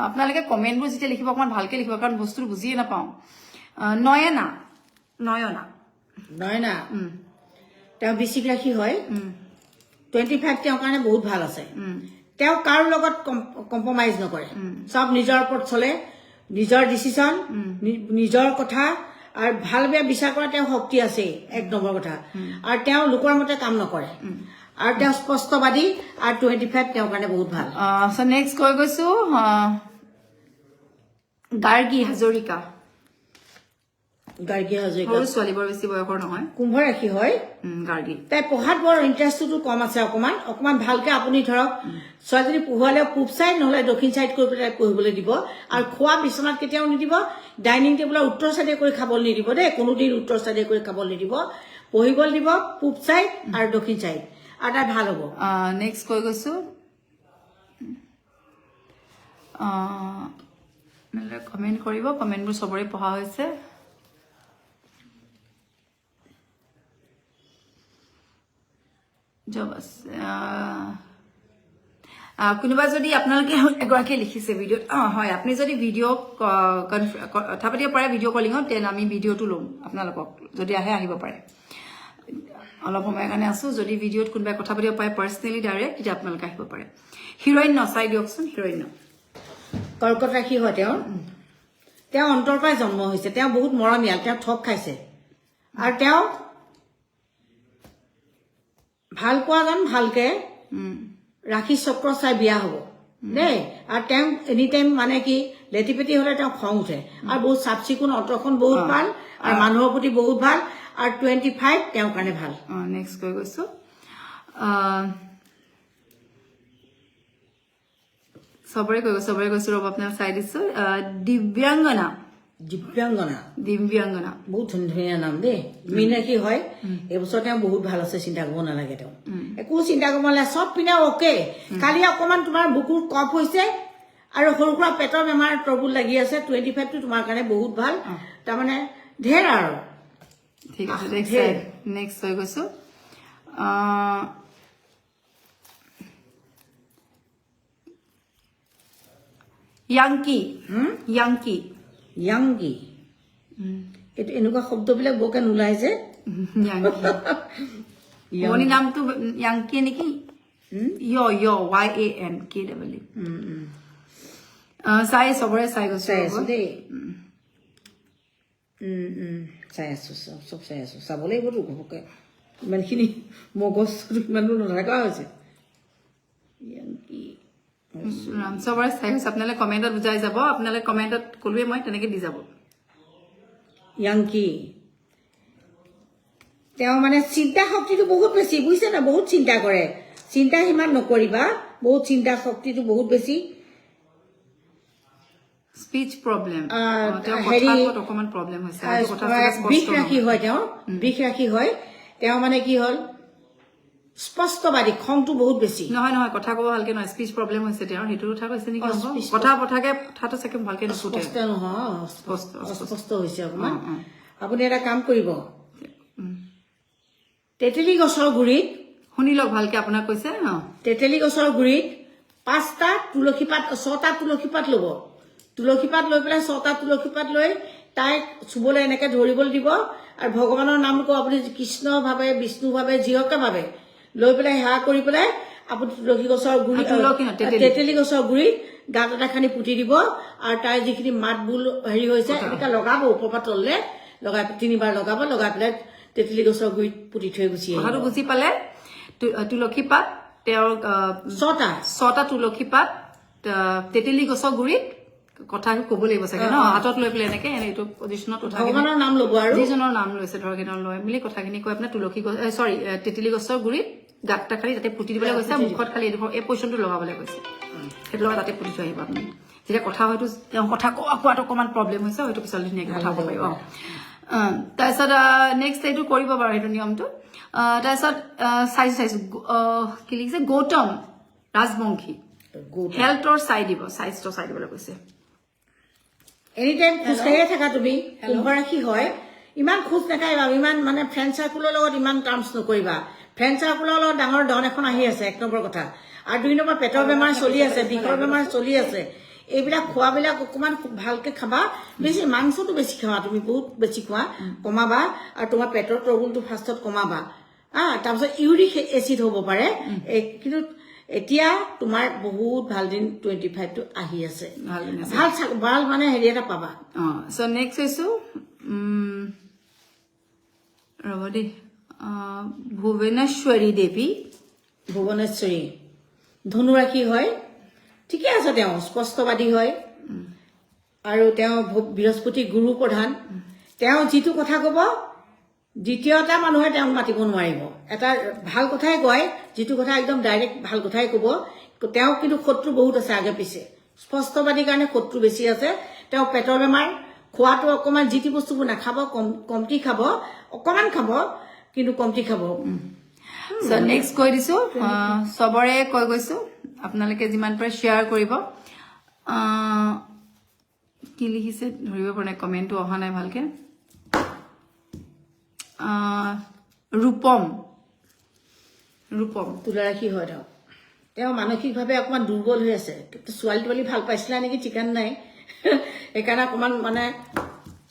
আপোনালোকে কমেণ্টবোৰ যেতিয়া লিখিব অকণমান ভালকে লিখিব কাৰণ বস্তুটো বুজিয়ে নাপাওঁ নয়না তেওঁ বৃশ্চিক ৰাশি হয় 25 তেওঁৰ কাৰণে বহুত ভাল আছে তেওঁ কাৰো লগত কম্প্ৰমাইজ নকৰে সব নিজৰ ওপৰত চলে নিজৰ ডিসিশন নিজৰ কথা আৰু ভাল বেয়া বিচাৰ কৰা তেওঁ শক্তি আছে এক নম্বৰ কথা আৰু তেওঁ লোকৰ মতে কাম নকৰে আৰু তেওঁ স্পষ্টবাদী আৰু 25 তেওঁৰ কাৰণে বহুত ভাল সো নেক্সট কৈ গৈছো গাৰ্গী হাজৰিকা সৰু ছোৱালী বৰ বেছি বয়সৰ নহয় কুম্ভ ৰাশি হয় গাৰ্গী তাই পঢ়াত বৰ ইণ্টাৰেষ্টটো কম আছে অকমান ভালকে আপুনি ধৰক ছোৱালীজনী পঢ়ুৱালে পূব চাইড নহলে দক্ষিণ চাইড কৰি পেলাই পঢ়িবলৈ দিব আৰু খোৱা বিচনাত কেতিয়াও নিদিব ডাইনিং টেবুলৰ উত্তৰ চাইডে কৰি খাবলৈ নিদিব দেই কোনোদিন উত্তৰ চাইডে কৰি খাবলৈ নিদিব পঢ়িবলৈ দিব পূব চাইড আৰু দক্ষিণ চাইড আৰু তাই ভাল হ'ব নেক্সট কৈ গৈছো কমেণ্ট কৰিব কমেণ্টবোৰ চবৰে পঢ়া হৈছে কোনোবা যদি আপোনালোকে এগৰাকী লিখিছে ভিডিঅ'ত হয় আপুনি যদি ভিডিঅ' কথা পাতিব পাৰে ভিডিঅ' কলিঙত তেন আমি ভিডিঅ'টো ল'ম আপোনালোকক যদি আহিব পাৰে অলপ সময়ৰ কাৰণে আছো যদি ভিডিঅ'ত কোনোবাই কথা পাতিব পাৰে পাৰ্চনেলি ডাইৰেক্ট তেতিয়া আপোনালোকে আহিব পাৰে হিৰণ্য চাই দিয়কচোন হিৰণ্য কৰ্কট ৰাশি হয় তেওঁ অন্তৰ পৰাই জন্ম হৈছে তেওঁ বহুত মৰমীয়াল তেওঁ ঠগ খাইছে আৰু তেওঁ ভাল পোৱাজন ভালকে ৰাখি চক্ৰ চাই বিয়া হ'ব দেই আৰু তেওঁ এনি টাইম মানে কি লেটিপেটি হলে তেওঁ খং উঠে আৰু বহুত চাফ চিকুণ অন্তৰখন বহুত ভাল আৰু মানুহৰ প্ৰতি বহুত ভাল আৰু 25 তেওঁৰ কাৰণে ভাল নেক্সট কৈ গৈছো চবৰে কৈছো ৰব আপোনাক চাই দিছো দিব্যাংগনা বহুত ধুনীয়া নাম দেই মীন ৰাশি হয় এইবছৰ তেওঁ বহুত ভাল আছে চিন্তা কৰিব নালাগে তেওঁ একো চিন্তা কৰিব নালাগে চব পিনে অকে খালি অকমান তোমাৰ বুকুৰ কফ হৈছে আৰু সৰু সুৰা পেটৰ বেমাৰ ট্ৰবুল লাগি আছে 25 টো তোমাৰ কাৰণে বহুত ভাল তাৰমানে ঢেৰ আৰু ঠিক আছে নেক্সট হৈ গৈছো ইয়াংকি এইটো এনেকুৱা শব্দবিলাক বৰকে নোলাই যে মনি নামটো ইয়াংকি নেকি YANKW চাই চবৰে চাই গৈছো দেই চাই আছো চব চাই আছো চাব লাগিবতো ঘপকে ইমানখিনি মগজ ইমানো নথকা হৈছে চবৰে চাই গৈছে আপোনালোকে কমেণ্টত বুজাই যাব আপোনালোকে কমেণ্টত কলোৱে মই তেনেকে দি যাব ইয়াংকি তেওঁ মানে চিন্তা শক্তিটো বহুত বেছি বুজিছে না বহুত চিন্তা কৰে চিন্তা সিমান নকৰিবা বহুত চিন্তা শক্তিটো বহুত বেছি স্পিচ প্ৰব্লেম অকমান প্ৰব্লেম হৈছে বিষ ৰাখি হয় তেওঁ মানে কি হ'ল স্পষ্টবাদী খংটো বহুত বেছি নহয় কথা ক'ব ভালকে নহয় স্পিচ প্ৰব্লেম হৈছে তেওঁৰ সেইটো কথা কৈছে নেকি কথাটো চাগে ভালকে নুফুটে স্পষ্ট হৈছে অকমান আপুনি এটা কাম কৰিব তেতেলী গছৰ গুৰিত শুনি লওক ভালকে আপোনাক কৈছে তেতেলী গছৰ গুৰিত 6টা তুলসী পাত ল'ব তুলসী পাত লৈ পেলাই 6টা তুলসী পাত লৈ তাইক চুবলৈ এনেকে ধৰিবলৈ দিব আৰু ভগৱানৰ নাম কব আপুনি কৃষ্ণ ভাবে বিষ্ণু ভাবে যিহকে ভাবে লৈ পেলাই সেৱা কৰি পেলাই আপুনি তুলসী গছৰ গুৰি তেতেলী গছৰ গুৰিত গাঁত এটা খানি পুতি দিব আৰু তাই যিখিনি মাত বুল হেৰি হৈছে এনেকে লগাব ওপৰৰ পৰা তললে লগাই 3বাৰ লগাই পেলাই তেতেলী গছৰ গুৰিত পুতি থৈ গুচি আহিব কথাটো বুজি পালে তুলসী পাত তেওঁৰ 6টা তুলসী পাত তেতেলী গছৰ গুৰিত কথা ক'ব লাগিব চাগে ন হাতত লৈ পেলাই এনেকে এইটো পজিশ্যনত ভগৱানৰ নাম ল'ব আৰু যিজনৰ নাম লৈছে ধৰক সেইজনৰ লয় বুলি কথাখিনি কৈ আপোনাৰ তুলসী গছ তেতেলী গছৰ গুৰিত গাঁতটা খালি তাতে পুতি দিবলৈ কৈছে মুখত খালি এই পজিশ্যনটো লগাবলৈ কৈছে সেইটো লগাই তাতে পুতি থৈ আহিব আপুনি যেতিয়া কথা হয়তো তেওঁ কথা কোৱাটো অকণমান প্ৰব্লেম হৈছে হয়তো পিছলৈ ধুনীয়াকৈ কথা ক'ব পাৰিব তাৰপিছত নেক্সট এইটো কৰিব বাৰু সেইটো নিয়মটো তাৰপিছত চাইছো কি লিখিছে গৌতম ৰাজবংশী হেল্থৰ চাই দিবলৈ কৈছে এনি টাইম খোজকাঢ়িয়ে থাকা তুমি কুম্ভ ৰাশি হয় ইমান খোজ নাকাঢ়িবা ইমান মানে ফ্ৰেণ্ড চাৰ্কুলৰ লগত ইমান টাৰ্মছ নকৰিবা ফ্ৰেণ্ড চাৰ্কুলৰ লগত ডাঙৰ ডন এখন আহি আছে 1 নম্বৰ কথা আৰু 2 নম্বৰ পেটৰ বেমাৰ চলি আছে বিষৰ বেমাৰ চলি আছে এইবিলাক খোৱাবিলাক অকমান ভালকে খাবা বেছি মাংসটো বেছি খাবা তুমি বহুত বেছি খোৱা কমাবা আৰু তোমাৰ পেটৰ ট্ৰবুলটো ফাৰ্ষ্টত কমাবা তাৰপিছত ইউৰিক এচিড হ'ব পাৰে কিন্তু এতিয়া তোমাৰ বহুত ভাল দিন 25 টো আহি আছে ভাল দিন আছে। ভাল মানে হেৰি এটা পাবা সো নেক্সট হৈছো ৰব দেই ভুৱনেশ্বৰী দেৱী ভুৱনেশ্বৰী ধনুৰাশি হয় ঠিকে আছে তেওঁ স্পষ্টবাদী হয় আৰু তেওঁ বৃহস্পতি গুৰু প্ৰধান তেওঁ যিটো কথা কব দ্বিতীয়টা মানুহে তেওঁক মাতিব নোৱাৰিব এটা ভাল কথাই কয় যিটো কথা একদম ডাইৰেক্ট ভাল কথাই কব তেওঁ কিন্তু শত্ৰু বহুত আছে আগে পিছে স্পষ্টবাদীৰ কাৰণে শত্ৰু বেছি আছে তেওঁ পেটৰ বেমাৰ খোৱাটো অকমান যিটি বস্তুবোৰ নাখাব কমটি খাব অকমান খাব কিন্তু কমটি খাব সো নেক্সট কৈ দিছো সবৰে কৈ গৈছো আপোনালোকে যিমান পাৰে শ্বেয়াৰ কৰিব কি লিখিছে ধৰিব পৰা নাই কমেণ্টটো অহা নাই ভালকে ৰূপম তুলাৰাশি হয় তেওঁ মানসিকভাৱে অকমান দুৰ্বল হৈ আছে ছোৱালী তোৱালী ভাল পাইছিলা নেকি ঠিকান নাই সেইকাৰণে অকমান মানে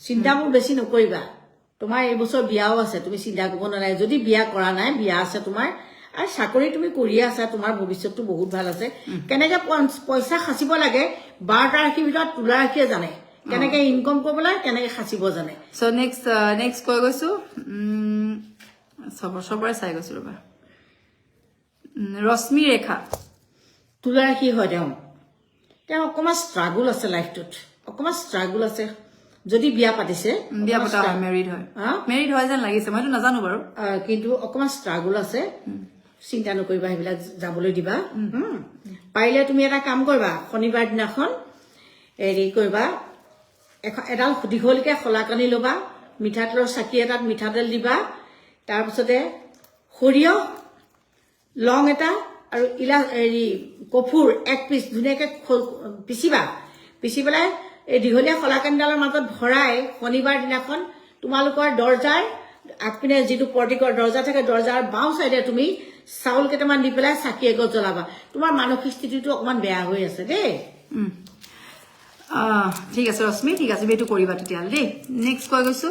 চিন্তাবোৰ বেছি নকৰিবা তোমাৰ এইবছৰ বিয়াও আছে তুমি চিন্তা কৰিব নালাগে যদি বিয়া কৰা নাই বিয়া আছে তোমাৰ আৰু চাকৰি তুমি কৰিয়ে আছা তোমাৰ ভৱিষ্যতটো বহুত ভাল আছে কেনেকে পইচা সাচিব লাগে 12টা ৰাশিৰ ভিতৰত তুলা ৰাশিয়ে জানে কেনেকে ইনকম কৰিব লাগে কেনেকে সাচিব জানে সো নেক্সট কৈ গৈছো সবৰে চাই গৈছো ৰবা ৰশ্মি ৰেখা তুলা ৰাশি হয় তেওঁ অকমান ষ্ট্ৰাগল আছে লাইফটোত অকমান ষ্ট্ৰাগল আছে যদি বিয়া পাতিছে বিয়া পতা হয় মেৰিড হয় যেন লাগিছে মইতো নাজানো বাৰু কিন্তু অকমান ষ্ট্ৰাগল আছে চিন্তা নকৰিবা সেইবিলাক যাবলৈ দিবা পাৰিলে তুমি এটা কাম কৰিবা শনিবাৰ দিনাখন হেৰি কৰিবা এডাল দীঘলকে খলাকানি ল'বা মিঠাতেলৰ চাকি এটাত মিঠাতেল দিবা তাৰপিছতে সৰিয়হ লং এটা আৰু হেৰি কফুৰ 1 পিচ ধুনীয়াকে পিচি পেলাই এই দীঘলীয়া খলাকানিডালৰ মাজত ভৰাই শনিবাৰ দিনাখন তোমালোকৰ দৰ্জাৰ আগপিনে যিটো পৰ্টিকৰ দৰ্জা থাকে দৰ্জাৰ বাওঁ চাইডে তুমি চাউল কেইটামান দি পেলাই চাকি এগছ জ্বলাবা তোমাৰ মানসিক স্থিতিটো অকমান বেয়া হৈ আছে দেই ঠিক আছে ৰশ্মি ঠিক আছে এইটো কৰিবা তেতিয়াহ'লে দেই নেক্সট কৈ গৈছো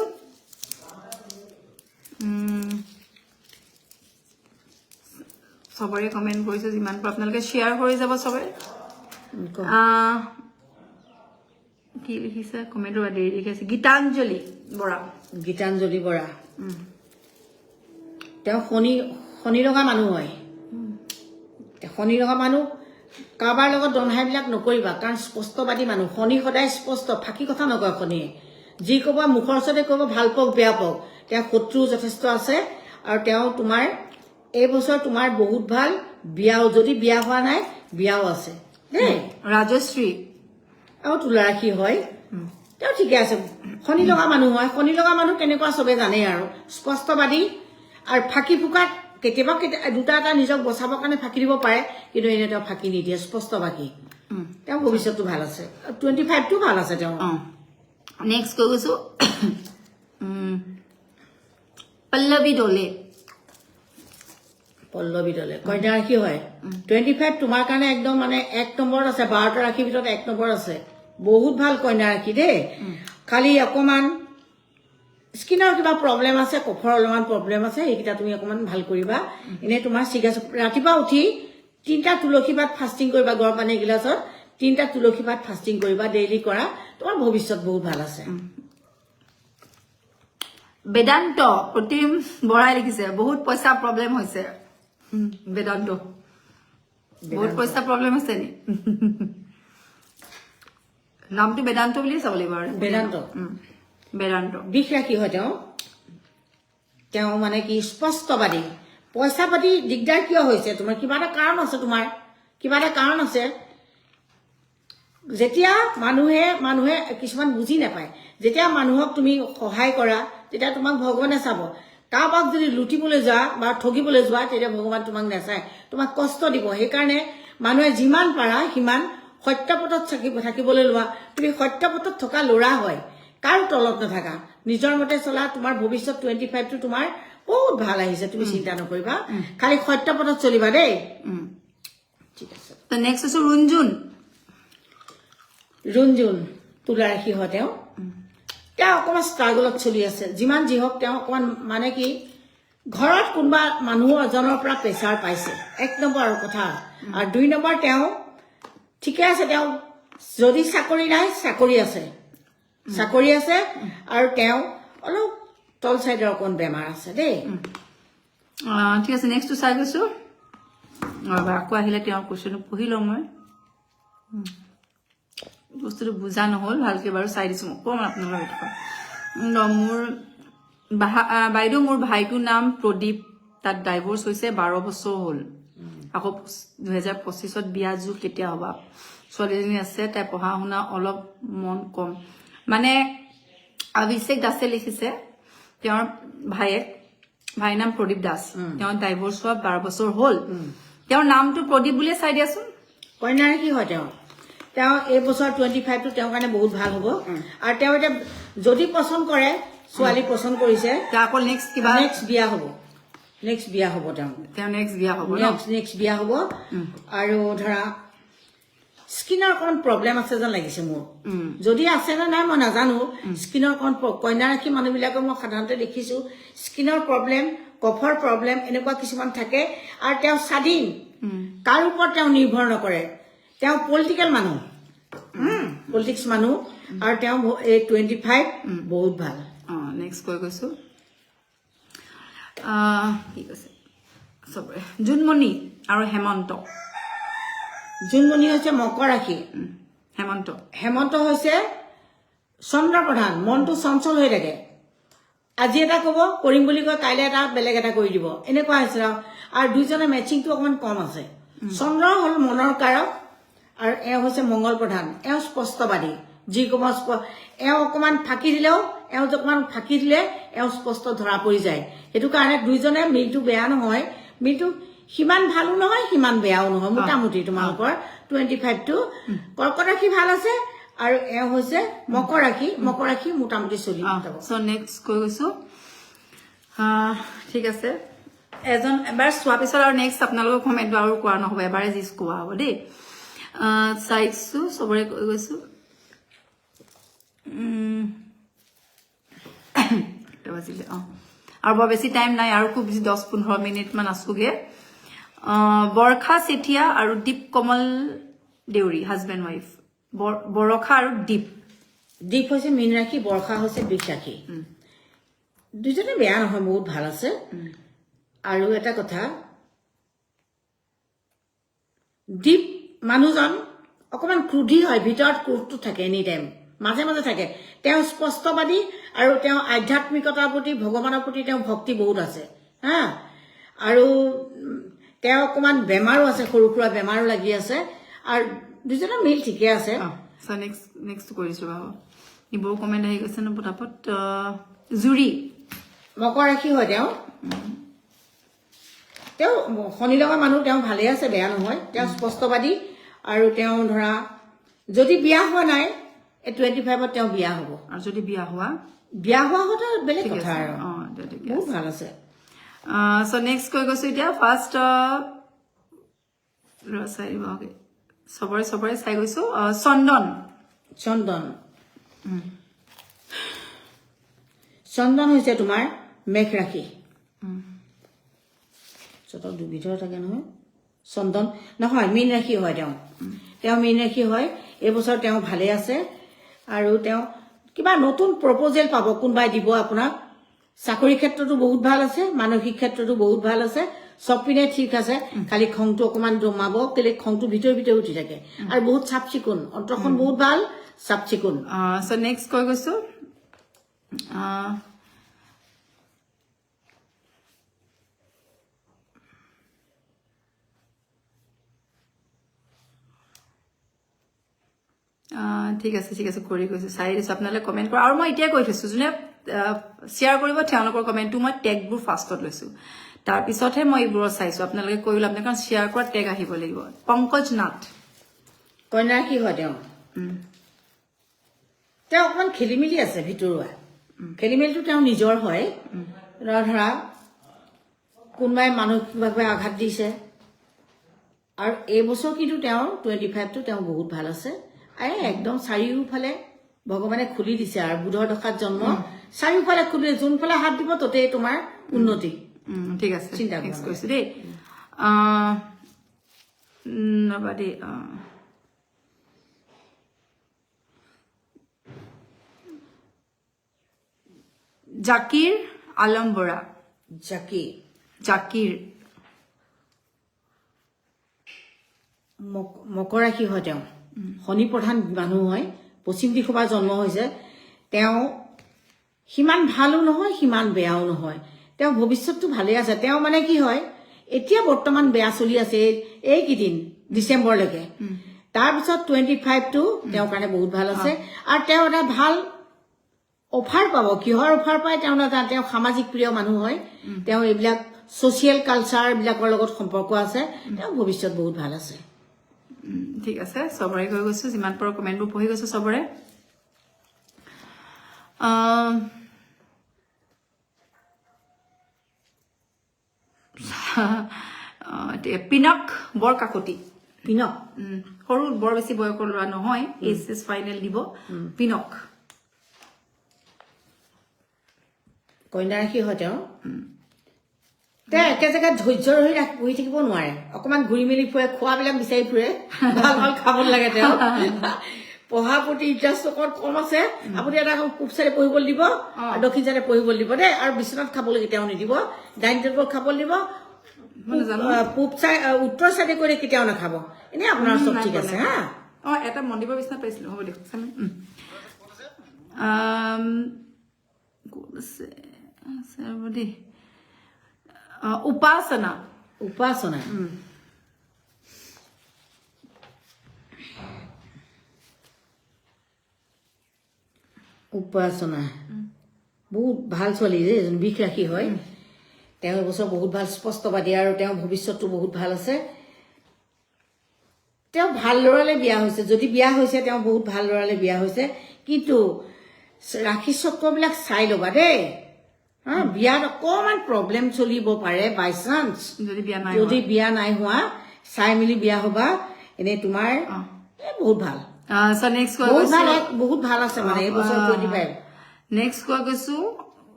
সবৰে কমেণ্ট কৰিছে যিমান পাৰে আপোনালোকে শ্বেয়াৰ কৰি যাব সবৰে কি লিখিছে কমেণ্টৰ দেৰি লিখিছে গীতাঞ্জলি বৰা তেওঁ শনি লগা মানুহ হয় শনি লগা মানুহ কাৰোবাৰ লগত দনহাইবিলাক নকৰিবা কাৰণ স্পষ্টবাদী মানুহ শনি সদায় স্পষ্ট ফাঁকি কথা নকয় শনিয়ে যি ক'ব মুখৰ ওচৰতে ক'ব ভাল পাওক বেয়া পাওক তেওঁ শত্ৰু যথেষ্ট আছে আৰু তেওঁ তোমাৰ এই বছৰ তোমাৰ বহুত ভাল বিয়াও যদি বিয়া হোৱা নাই বিয়াও আছে দেই ৰাজশ্ৰী আৰু তুলা ৰাশি হয় তেওঁ ঠিকে আছে শনি লগা মানুহ হয় শনি লগা মানুহ কেনেকুৱা চবে জানেই আৰু স্পষ্টবাদী আৰু ফাঁকি ফুকাত কেতিয়াবা দুটা এটা নিজক বচাবৰ কাৰণে ফাঁকি দিব পাৰে কিন্তু এনে তেওঁ ফাঁকি নিদিয়ে স্পষ্টবাদী তেওঁ ভৱিষ্যতটো ভাল আছে 25টো ভাল আছে তেওঁ নেক্সট কৈ গৈছো পল্লৱী দলে কন্যা ৰাশি হয় 25 তোমাৰ কাৰণে একদম মানে 1 নম্বৰত আছে 12টা ৰাশিৰ ভিতৰত 1 নম্বৰ আছে বহুত ভাল কন্যা ৰাশি দেই খালি অকমান স্কিনৰ কিবা প্ৰব্লেম আছে কফৰ অলপমান প্ৰব্লেম আছে এইকেইটা তুমি অকমান ভাল কৰিবা এনে তোমাৰ ঠিক আছে ৰাতিপুৱা উঠি 3টা তুলসী পাত ফাষ্টিং কৰিবা গৰম পানী গিলাছত 3টা তুলসী পাত ফাষ্টিং কৰিবা ডেইলি কৰা তোমাৰ ভৱিষ্যত বহুত ভাল আছে বেদান্ত প্ৰতিম বৰাই লিখিছে বহুত পইচা প্ৰব্লেম হৈছে বেদান্ত বহুত পইচা প্ৰব্লেম হৈছে নি নামটো বেদান্ত বুলি চাব লাগিব আৰু বেদান্ত বিষ ৰাশি হয় তেওঁ মানে কি স্পষ্টবাদী পইচা পাতি দিগদাৰ কিয় হৈছে তোমাৰ কিবা এটা কাৰণ আছে যেতিয়া মানুহে কিছুমান বুজি নাপায় যেতিয়া মানুহক তুমি সহায় কৰা তেতিয়া তোমাক ভগৱানে চাব কাৰোবাক যদি লুটিবলৈ যোৱা বা ঠগিবলৈ যোৱা তেতিয়া ভগৱান তোমাক নাচায় তোমাক কষ্ট দিব সেইকাৰণে মানুহে যিমান পাৰা সিমান সত্যপথত থাকিবলৈ লোৱা তুমি সত্যপথত থকা ল'ৰা হয় কাৰো তলত নাথাকা নিজৰ মতে চলা তোমাৰ ভৱিষ্যত 25টো তোমাৰ বহুত ভাল আহিছে তুমি চিন্তা নকৰিবা খালি সত্যপথত চলিবা দেই ঠিক আছে তো নেক্সট আছে ৰুণজুন তুলা ৰাশি হয় তেওঁ অকমান ষ্ট্ৰাগলত চলি আছে যিমান যি হওক তেওঁ অকমান মানে কি ঘৰত কোনোবা মানুহ এজনৰ পৰা প্ৰেছাৰ পাইছে 1 নম্বৰ কথা আৰু 2 নম্বৰ তেওঁ ঠিকে আছে তেওঁ যদি চাকৰি নাই চাকৰি আছে আৰু তেওঁ অলপ তল সাইডৰ কোন বেমাৰ আছে দেই ঠিক আছে নেক্সট চাই গৈছো আকৌ আহিলে তেওঁৰ কোৱেশ্চন পঢ়ি লওঁ মই বস্তুটো বুজা নহ'ল ভালকে বাৰু চাই দিছো অকণমান আপোনালোকৰ মোৰ বাইদেউ মোৰ ভাইটোৰ নাম প্ৰদীপ তাত ডাইভোৰ্চ হৈছে 12 বছৰ হ'ল আকৌ 2025ত বিয়া জু কেতিয়া হ'ব ছোৱালীজনী আছে তাই পঢ়া শুনা অলপ মন কম মানে অভিষেক দাসে লিখিছে তেওঁৰ ভাইৰ নাম প্ৰদীপ দাস তেওঁৰ ডাইভোৰ্চ হোৱা 12 বছৰ হ'ল তেওঁৰ নামটো প্ৰদীপ বুলিয়ে চাই দিয়াচোন কন্যাৰ কি হয় তেওঁ এই বছৰ 25 টো তেওঁৰ কাৰণে বহুত ভাল হ'ব আৰু তেওঁ এটা যদি পছন্দ কৰে ছোৱালী পছন্দ কৰিছে আকৌ নেক্সট বিয়া হ'ব তেওঁ নেক্সট বিয়া হ'ব আৰু ধৰা স্কিনৰ কোন প্ৰবলেম আছে যেন লাগিছে মোৰ যদি আছে না নাই মই নাজানো স্কিনৰ কোন কন্যা ৰাখি মানুহবিলাকক মই সাধাৰণতে দেখিছো স্কিনৰ প্ৰবলেম কফৰ প্ৰবলেম এনেকুৱা কিছুমান থাকে আৰু তেওঁ স্বাধীন কাৰ ওপৰত তেওঁ নিৰ্ভৰ নকৰে তেওঁ পলিটিকেল মানুহ পলিটিক্স মানুহ আৰু তেওঁ 25 বহুত ভাল নেক্সট কৈ গৈছো কি কৈছে চবৰে জুনমণি আৰু জুনমণি হৈছে মকৰ ৰাশি হেমন্ত হৈছে চন্দ্ৰ প্ৰধান মনটো চঞ্চল হৈ থাকে আজি এটা ক'ব কৰিম বুলি কয় কাইলৈ এটা বেলেগ এটা কৰি দিব এনেকুৱা হৈছে আৰু দুইজনে মেচিংটো অকমান কম আছে চন্দ্ৰ হ'ল মনৰ কাৰক আৰু এওঁ হৈছে মংগল প্ৰধান এওঁ স্পষ্টবাদী যি কম এওঁ অকমান ফাঁকি দিলে এওঁ স্পষ্ট ধৰা পৰি যায় সেইটো কাৰণে দুইজনে মিলটো বেয়া নহয় মিলটো সিমান ভালো নহয় সিমান বেয়াও নহয় মোটামুটি তোমালোকৰ 25 টো কৰ্কট ৰাশি ভাল আছে আৰু এওঁ হৈছে মকৰ ৰাশি মোটামুটি চলি যাব সো নেক্সট কৈ গৈছো ঠিক আছে এজন এবাৰ চোৱা পিছত আৰু নেক্সট আপোনালোকৰ কমেন্ট আৰু কোৱা নহব এবাৰে জিস কোৱা হ'ব দেই চাইছো সবৰে কৈ গৈছো আৰু বৰ বেছি টাইম নাই আৰু খুব বেছি 10-15 মিনিট মান আছোগে বৰখা চেঠিয়া আৰু দীপ কমল দেউৰী হাজবেণ্ড ৱাইফ বৰখা আৰু দীপ হৈছে মীন ৰাশি বৰখা হৈছে বৃষ ৰাশি দুজনে বেয়া নহয় বহুত ভাল আছে আৰু এটা কথা দীপ মানুহজন অকমান ক্ৰোধী হয় ভিতৰত ক্ৰোধটো থাকে এনি টাইম মাজে মাজে থাকে তেওঁ স্পষ্টবাদী আৰু তেওঁ আধ্যাত্মিকতাৰ প্ৰতি ভগৱানৰ প্ৰতি তেওঁ ভক্তি বহুত আছে হা আৰু তেওঁ অকমান বেমাৰো আছে সৰু সুৰা বেমাৰো লাগি আছে আৰু দুজনৰ মিল ঠিকে আছে সো নেক্সট কৰিছো বাবা ইবোৰ কমেন্ট আহি গৈছে ন পটাপট জুৰি মকৰ ৰাশি হয় তেওঁ শনি লগা মানুহ তেওঁ ভালে আছে বেয়া নহয় তেওঁ স্পষ্টবাদী আৰু তেওঁ ধৰা যদি বিয়া হোৱা নাই 25 তেওঁ বিয়া হ'ব আৰু যদি বিয়া হোৱা হতে বেলেগ কথা আৰু বহুত ভাল আছে সো নেক্সট কৈ গৈছো এতিয়া ফাৰ্ষ্ট সবৰে চাই গৈছো চন্দন হৈছে তোমাৰ মেঘ ৰাশি চতক দুবিধৰ থাকে নহয় চন্দন নহয় মীন ৰাশি হয় তেওঁ মীন ৰাশি হয় এই বছৰ তেওঁ ভালে আছে আৰু তেওঁ কিবা নতুন প্ৰপ'জেল পাব কোনবাই দিব আপোনাক চাকৰি ক্ষেত্ৰতো বহুত ভাল আছে মানসিক ক্ষেত্ৰতো বহুত ভাল আছে সব পিনে ঠিক আছে খালি খংটো অকমান জমাব কেলে খংটো ভিতৰে উঠি থাকে আৰু বহুত চাফ চিকুণ অন্তৰখন বহুত ভাল চাফ চিকুণ সো নেক্সট কৈ গৈছো ঠিক আছে কৰি গৈছো চাই দিছো আপোনালোকে কমেন্ট কৰা আৰু মই এতিয়া কৈ থৈছো যোনে শ্বেয়াৰ কৰিব তেওঁলোকৰ কমেন্টটো মই টেগবোৰ ফাৰ্ষ্টত লৈছো তাৰ পিছতহে মই এইবোৰত চাইছো আপোনালোকে কৈল আপোনালোকে শ্বেয়াৰ কৰা টেগ আহিব লাগিব পংকজ নাথ কন্যা কি হয় তেওঁ অকমান খেলিমেলি আছে ভিতৰুৱা খেলিমেলিটো তেওঁ নিজৰ হয় ধৰা কোনোবাই মানসিকভাৱে আঘাত দিছে আৰু এই বছৰ কিন্তু তেওঁ 25 টো তেওঁ বহুত ভাল আছে একদম চাৰিওফালে ভগৱানে খুলি দিছে আৰু বুধৰ দশাত জন্ম চাৰিওফালে খুলি যোনফালে হাত দিব ততেই তোমাৰ উন্নতি ঠিক আছে চিন্তা নেক্সট কৰা কৈছো দেই ৰবা দেই জাকিৰ আলম বৰা জাকিৰ মকৰ ৰাশি হয় তেওঁ শনি প্ৰধান মানুহ হয় পশ্চিম দিশৰ পৰা জন্ম হৈছে তেওঁ সিমান ভালো নহয় সিমান বেয়াও নহয় তেওঁ ভৱিষ্যতটো ভালে আছে তেওঁ মানে কি হয় এতিয়া বৰ্তমান বেয়া চলি আছে এইকেইদিন ডিচেম্বৰলৈকে তাৰপিছত 25 টো তেওঁৰ কাৰণে বহুত ভাল আছে আৰু তেওঁ এটা ভাল অফাৰ পাব কিহৰ অফাৰ পায় তেওঁ নাজানে তেওঁ সামাজিক প্ৰিয় মানুহ হয় তেওঁ এইবিলাক ছ'চিয়েল কালচাৰ বিলাকৰ লগত সম্পৰ্ক আছে তেওঁ ভৱিষ্যত বহুত ভাল আছে ঠিক আছে সবৰে কৈ গৈছো যিমান পাৰো কমেন্টবোৰ পঢ়ি গৈছো সবৰে পিনক বৰ কাকতি পিনক সৰু বৰ বেছি বয়সৰ লোৱা নহয় এছ ফাইনেল দিব পিনক কন্যা ৰাশি হয় তেওঁ একে জেগাত ধৈৰ্য ৰহি বহি থাকিব নোৱাৰে অকমান ঘূৰি মেলি ফুৰে খোৱাবিলাক বিচাৰি ফুৰে ভাল ভাল খাব লাগে তেওঁ পঢ়াৰ প্ৰতি ইণ্টাৰেষ্ট অকণ কম আছে আপুনি এটা পূব চাইডে পঢ়িবলৈ দিব আৰু দক্ষিণ চাইডে পঢ়িবলৈ দিব দেই আৰু বিচনাত খাবলৈ কেতিয়াও নিদিব ডাইনিং টেবুলত খাবলৈ দিব পূব চাইড উত্তৰ চাইডে কৰি কেতিয়াও নাখাব এনেই আপোনাৰ চব ঠিক আছে হা এটা মন্দিৰৰ বিচনাত পাইছিলো হ'ব দিয়ক দেই উপাসনা উপাসনা উপাসনা বহুত ভাল ছোৱালী যে বিষ ৰাশি হয় তেওঁ এবছৰ বহুত ভাল স্পষ্টবাদী আৰু তেওঁৰ ভৱিষ্যতটো বহুত ভাল আছে তেওঁ ভাল ল'ৰালে বিয়া হৈছে যদি বিয়া হৈছে তেওঁ বহুত ভাল ল'ৰালে বিয়া হৈছে কিন্তু ৰাশি চক্ৰবিলাক চাই ল'বা দেই বিয়াত অকমান প্ৰব্লেম চলিব পাৰে বাই চান্স যদি বিয়া নাই হোৱা চাই মেলি বিয়া হবা এনে তোমাৰ বহুত ভাল বহুত ভাল আছে মানে এই বছৰ 25 নেক্সট কোৱা গৈছো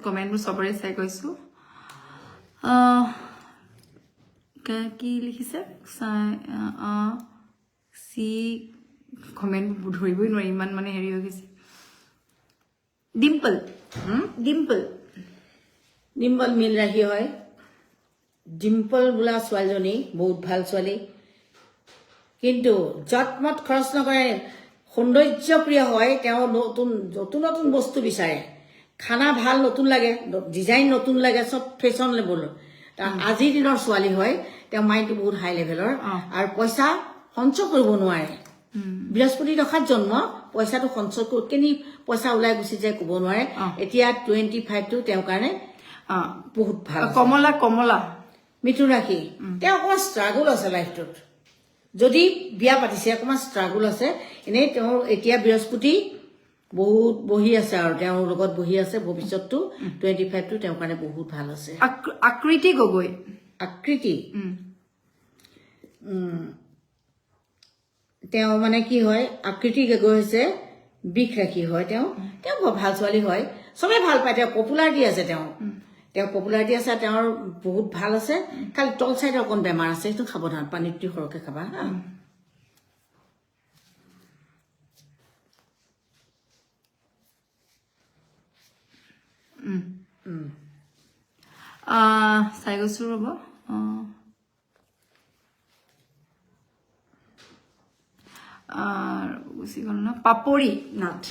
কমেন্টবোৰ সবৰে চাই গৈছো কি লিখিছে চি কমেন্ট ধৰিবই নোৱাৰি ইমান মানে হেৰি হৈ গৈছে ডিম্পল মিল ৰাশি হয় ডিম্পল বোলা ছোৱালীজনী বহুত ভাল ছোৱালী কিন্তু যৎমত খৰচ নকৰে সৌন্দৰ্যপ্ৰিয় হয় তেওঁ নতুন বস্তু বিচাৰে খানা ভাল নতুন লাগে ডিজাইন নতুন লাগে চব ফেশ্বন লেভেলৰ আজিৰ দিনৰ ছোৱালী হয় তেওঁ মাইণ্ডটো বহুত হাই লেভেলৰ আৰু পইচা সঞ্চয় কৰিব নোৱাৰে বৃহস্পতি দশাত জন্ম পইচাটো সঞ্চয় কেনি পইচা ওলাই গুচি যায় ক'ব নোৱাৰে এতিয়া 25 টো তেওঁৰ কাৰণে বহুত ভাল কমলা মিথুন ৰাশি তেওঁ অকণমান ষ্ট্ৰাগল আছে লাইফটোত যদি বিয়া পাতিছে অকণমান ষ্ট্ৰাগল আছে এনেই তেওঁৰ এতিয়া বৃহস্পতি বহুত বহি আছে আৰু তেওঁৰ লগত বহি আছে ভৱিষ্যতটো 25 টো তেওঁৰ কাৰণে বহুত ভাল আছে আকৃতি গগৈ তেওঁ মানে কি হয় আকৃতি গগৈ হৈছে বিষ ৰাশি হয় তেওঁ ভাল ছোৱালী হয় চবে ভাল পায় তেওঁ পপুলাৰিটি আছে তেওঁ পপুলাৰিটি আছে তেওঁৰ বহুত ভাল আছে খালি তল চাইডে অকণ বেমাৰ আছে সেইটো সাৱধান পানীটো সৰহকৈ খাবা চাই গৈছো ৰ'ব গুচি গ'ল ন পাপৰি নাথ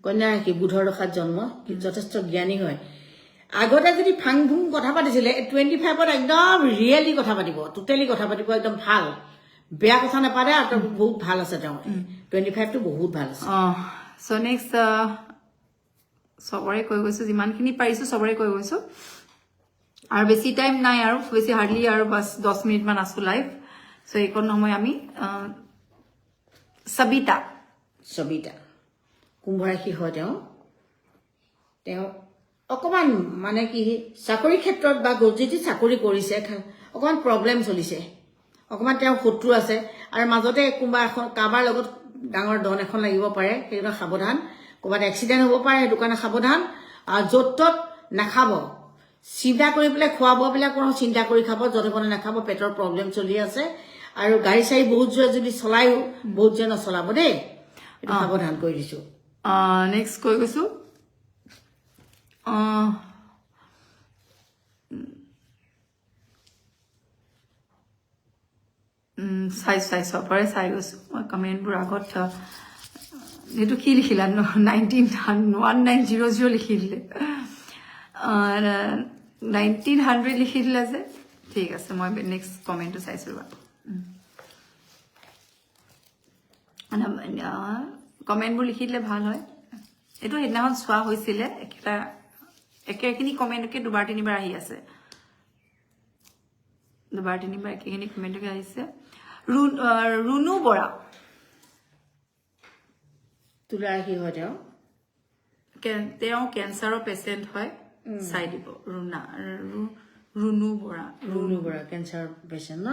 কন্যা ৰাশি বুধৰ দশাত জন্ম যথেষ্ট জ্ঞানী হয় আগতে যদি ফাং ফুং কথা পাতিছিলে 25ত একদম ৰিয়েলি কথা পাতিব টোটেলি কথা পাতিব একদম ভাল বেয়া কথা নাপাতে আৰু বহুত ভাল আছে তেওঁ 25 টো বহুত ভাল আছে সো নেক্সট সবৰে কৈ গৈছো যিমানখিনি পাৰিছো সবৰে কৈ গৈছো আৰু বেছি টাইম নাই আৰু বেছি হাৰ্ডলি আৰু বাস 10 মিনিট মান আছো লাইভ সো এইকণ সময় আমি সবিতা কুম্ভ ৰাশি হয় তেওঁ অকমান মানে কি চাকৰি ক্ষেত্ৰত বা যদি চাকৰি কৰিছে অকমান প্ৰব্লেম চলিছে অকমান তেওঁ শত্ৰু আছে আৰু মাজতে কোনোবা এখন কাৰোবাৰ লগত ডাঙৰ ডন এখন লাগিব পাৰে সেইটো সাৱধান ক'ৰবাত এক্সিডেণ্ট হ'ব পাৰে সেইটো কাৰণে সাৱধান আৰু য'ত ত'ত নাখাব চিন্তা কৰি পেলাই খোৱা বোৱাবিলাক কোনো চিন্তা কৰি খাব, য'তে মনে নাখাব, পেটৰ প্ৰব্লেম চলি আছে। আৰু গাড়ী চাড়ী বহুত জোৰে যদি চলায়ো বহুত জোৰে নচলাব দেই, এইটো সাৱধান কৰি দিছো। নেক্সট কৈ গৈছো চবৰে চাই গৈছো মই কমেণ্টবোৰ আগত। এইটো কি লিখিলা 1900 লিখি দিলে, 1900 লিখি দিলে যে। ঠিক আছে, মই নেক্সট কমেণ্টটো চাইছো ৰ'বা। কমেণ্টবোৰ লিখি দিলে ভাল হয়। এইটো সেইদিনাখন চোৱা হৈছিলে, একেখিনি কমেণ্টকে দুবাৰ তিনিবাৰ আহি আছে, দুবাৰ তিনিবাৰ একেখিনি কমেণ্টকে আহিছে। ৰুণু বৰা, তুলা ৰাশি হয় তেওঁ কেঞ্চাৰৰ পেচেণ্ট হয়, চাই দিব। ৰুণু বৰা কেঞ্চাৰ পেচেণ্ট ন?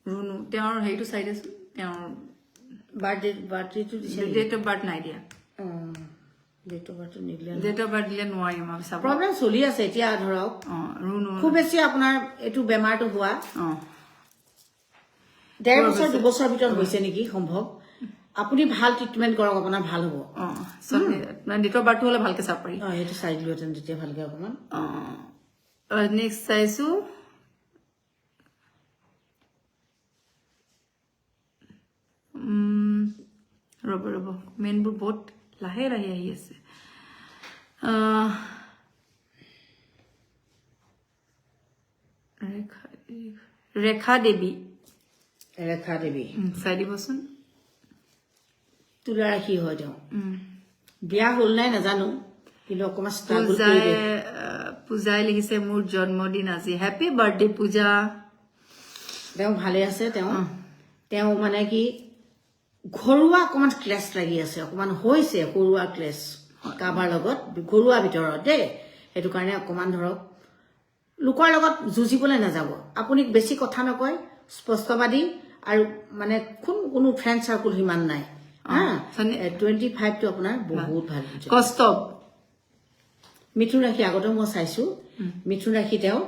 ৰুণু, তেওঁৰ হেৰিটো চাই দিছো, তেওঁৰ বাৰ্থডেটো দিছে, ডেট অফ বাৰ্থ নাই দিয়া। ডেট অফ বাৰ্থ নিদিলে, ডেট অফ বাৰ্থ দিলে নোৱাৰিম আমি চাব। প্ৰব্লেম চলি আছে এতিয়া ধৰক। ৰুণু খুব বেছি আপোনাৰ এইটো বেমাৰটো হোৱা 1.5 বছৰ 2 বছৰ ভিতৰত হৈছে নেকি সম্ভৱ। আপুনি ভাল ট্ৰিটমেণ্ট কৰক, আপোনাৰ ভাল হ'ব। ডেট অফ বাৰ্থটো হলে ভালকে চাব পাৰি। সেইটো চাই দিলোহেঁতেন তেতিয়া ভালকে অকণমান। নেক্সট চাইছো ৰ'ব মেইনবোৰ বহুত লাহে লাহে আহি আছে। ৰেখা দেৱী চাই দিবচোন। তুলা ৰাশি হয় তেওঁ, বিয়া হ'ল নাই নাজানো, কিন্তু অকণমান পূজাই লিখিছে মোৰ জন্মদিন আজি, হেপী বাৰ্থডে পূজা। তেওঁ ভালে আছে। তেওঁ মানে কি ঘৰুৱা অকণমান ক্লেছ লাগি আছে, অকণমান হৈছে ঘৰুৱা ক্লেছ কাৰোবাৰ লগত, ঘৰুৱা ভিতৰত দেই। সেইটো কাৰণে অকণমান ধৰক লোকৰ লগত যুঁজিবলৈ নাযাব। আপুনি বেছি কথা নকয়, স্পষ্টবাদী, আৰু মানে কোনো ফ্ৰেণ্ড চাৰ্কুল সিমান নাই। 25টো আপোনাৰ বহুত ভাল। কষ্টৱ মিথুন ৰাশি, আগতেও মই চাইছো মিথুন ৰাশি। তেওঁ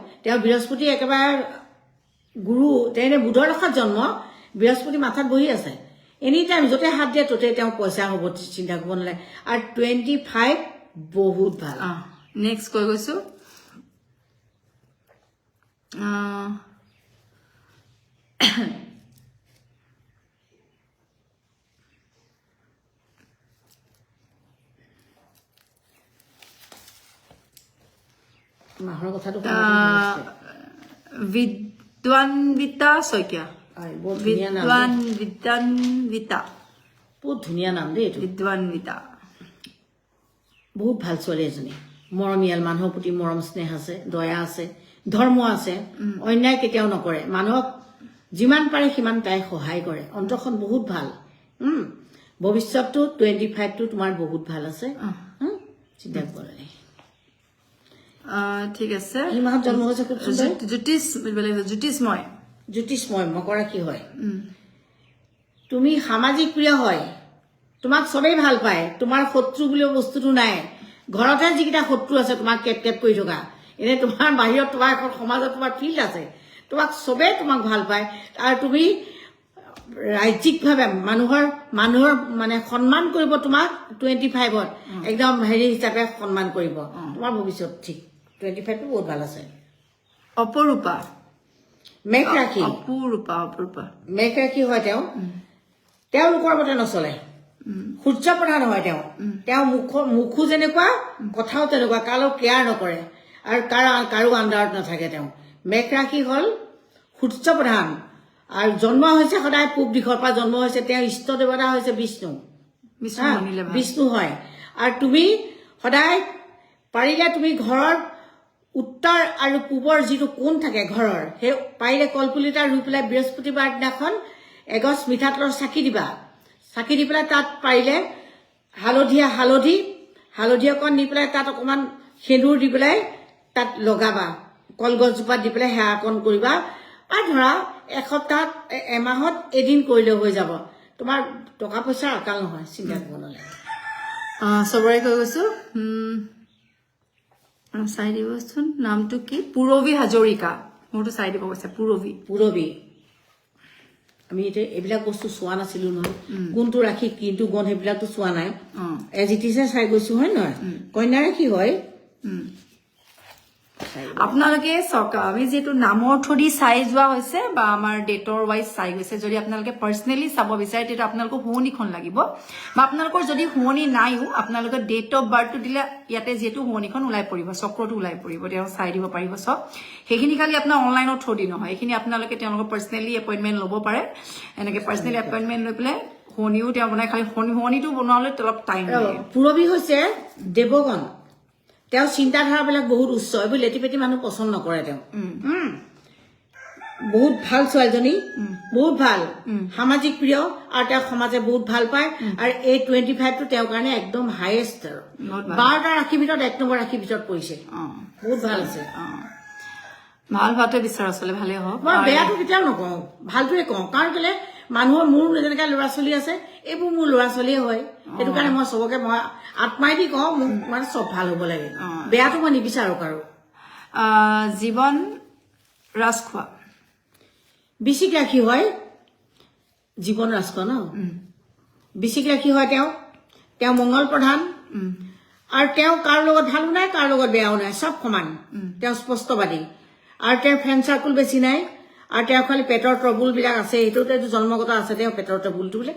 বৃহস্পতি একেবাৰে গুৰু, তেওঁ বুধৰ দশাত জন্ম, বৃহস্পতি মাথাত বহি আছে। এনি টাইম য'তে হাত দিয়ে ত'তে তেওঁ পইচা হ'ব, চিন্তা কৰিব নালাগে। আৰু 25 বহুত ভাল। নেক্সট কৈ গৈছো মাহৰ কথাটো বিদ্বান্বিতা শইকীয়া, বহুত ধুনীয়া নাম দেই এইটো। বিদ্বান্বিতা বহুত ভাল ছোৱালী এজনী, মৰমীয়াল, মানুহৰ প্ৰতি মৰম স্নেহ আছে, দয়া আছে, ধৰ্ম আছে, অন্যায় কেতিয়াও নকৰে, মানুহক যিমান পাৰে সিমান তাই সহায় কৰে, অন্তৰখন বহুত ভাল। ভৱিষ্যতটো 25টো তোমাৰ বহুত ভাল আছে, চিন্তা কৰিব লাগে। ঠিক আছে। এই মাহত জন্ম হৈছে খুব সুন্দৰ। জ্যোতিষময় মকৰাশী হয়। তুমি সামাজিক প্ৰিয় হয়, তোমাক চবেই ভাল পায়, তোমাৰ শত্ৰু বুলিও বস্তুটো নাই। ঘৰতে যিকেইটা শত্ৰু আছে তোমাক কেপ কৰি থকা, এনে তোমাৰ বাহিৰত তোমাৰ এখন সমাজত তোমাৰ ফিল্ড আছে, তোমাক চবেই তোমাক ভাল পায়। আৰু তুমি ৰাজ্যিকভাৱে মানুহৰ মানে সন্মান কৰিব তোমাক। 25ত একদম হেৰি হিচাপে সন্মান কৰিব, তোমাৰ ভৱিষ্যত ঠিক। 25টো বহুত ভাল আছে। অপৰূপা মেঘ ৰাশি, মেঘ ৰাশি হয় তেওঁ লোকৰ মতে নচলে, সূৰ্য প্ৰধান হয় তেওঁ মুখো যেনেকুৱা কথাও তেনেকুৱা, কাৰো কেয়াৰ নকৰে আৰু কাৰো আণ্ডাৰত নাথাকে। তেওঁ মেঘ ৰাশি হ'ল সূৰ্য প্ৰধান, আৰু জন্ম হৈছে সদায় পূব দিশৰ পৰা জন্ম হৈছে। তেওঁৰ ইষ্ট দেৱতা হৈছে বিষ্ণু হয়। আৰু তুমি সদায় পাৰিলে তুমি ঘৰৰ উত্তৰ আৰু পূবৰ যিটো কোণ থাকে ঘৰৰ, সেই পাৰিলে কলপুলি এটা ৰুই পেলাই বৃহস্পতিবাৰ দিনাখন এগছ মিঠাতেলৰ চাকি দিবা। চাকি দি পেলাই তাত পাৰিলে হালধি অকণ দি পেলাই তাত অকণমান সেন্দুৰ দি পেলাই তাত লগাবা, কলগছজোপাত দি পেলাই সেৱা অকণ কৰিবা। আৰু ধৰা এসপ্তাহত এমাহত এদিন কৰিলে হৈ যাব, তোমাৰ টকা পইচাৰ আকাল নহয়, চিন্তা কৰিব নালাগে। চবৰে কৈ গৈছো। চাই দিবচোন নামটো কি পুৰবী হাজৰিকা মোৰটো চাই দিব কৈছে পুৰবী আমি এতিয়া এইবিলাক বস্তু চোৱা নাছিলো নহয় কোনটো ৰাখি কিন্তু গণ সেইবিলাকতো চোৱা নাই এজ ইট ইজ চাই গৈছো হয় নহয় কন্যা ৰাখি হয় আপোনালোকে চাওক আমি যেহেতু নামৰ থ্ৰুদি চাই যোৱা হৈছে বা আমাৰ ডেটৰ ৱাইজ চাই গৈছে যদি আপোনালোকে পাৰ্চনেলি চাব বিচাৰে তেতিয়া আপোনালোকক শুৱনিখন লাগিব বা আপোনালোকৰ যদি শুৱনি নাইও আপোনালোকে ডেট অফ বাৰ্থটো দিলে ইয়াতে যিহেতু শুৱনিখন ওলাই পৰিব চক্ৰটো ওলাই পৰিব তেওঁ চাই দিব পাৰিব চব সেইখিনি খালি আপোনাৰ অনলাইনৰ থ্ৰুদি নহয় এইখিনি আপোনালোকে তেওঁলোকৰ পাৰ্চনেলি এপইণ্টমেণ্ট ল'ব পাৰে এনেকে পাৰ্চনেলি এপইণ্টমেণ্ট লৈ পেলাই শুৱনিও তেওঁ বনাই খালি শুৱনিটো বনাবলৈ অলপ টাইম লাগে পুৰবী হৈছে দেৱগণ তেওঁ চিন্তাধাৰাবিলাক বহুত উচ্চ এইবোৰ লেটিপেটি মানুহ পচন্দ নকৰে তেওঁ বহুত ভাল ছোৱালীজনী বহুত ভাল সামাজিক প্ৰিয় আৰু তেওঁ সমাজে বহুত ভাল পায় আৰু এই 25টো তেওঁৰ কাৰণে একদম হাইয়েষ্ট 12টা ৰাশিৰ ভিতৰত 1 নম্বৰ ৰাশিৰ ভিতৰত পৰিছে বহুত ভাল আছে ভাল হোৱাটোৱে বিচাৰ আচলতে ভালেই হওক মই বেয়াটো কেতিয়াও নকওঁ ভালটোৱে কওঁ কাৰণ কেলে মানুহৰ মোৰ যেনেকৈ ল'ৰা ছোৱালী আছে এইবোৰ মোৰ ল'ৰা ছোৱালীয়ে হয় সেইটো কাৰণে মই চবকে মই আত্মাই দি কওঁ মোক মানে চব ভাল হ'ব লাগে বেয়াটো মই নিবিচাৰো কাৰো জীৱন ৰাজখোৱা বিচিক ৰাখি হয় জীৱন ৰাজখোৱা ন বিচিক ৰাখি হয় তেওঁ মংগল প্ৰধান আৰু তেওঁ কাৰো লগত ভালো নাই কাৰো লগত বেয়াও নাই চব সমান তেওঁ স্পষ্টবাদী আৰু তেওঁৰ ফ্ৰেণ্ড চাৰ্কুল বেছি নাই আৰু তেওঁ খালি পেটৰ ট্ৰবুলবিলাক আছে এইটোতো জন্মগত আছে তেওঁ পেটৰ ট্ৰবুলটো বোলে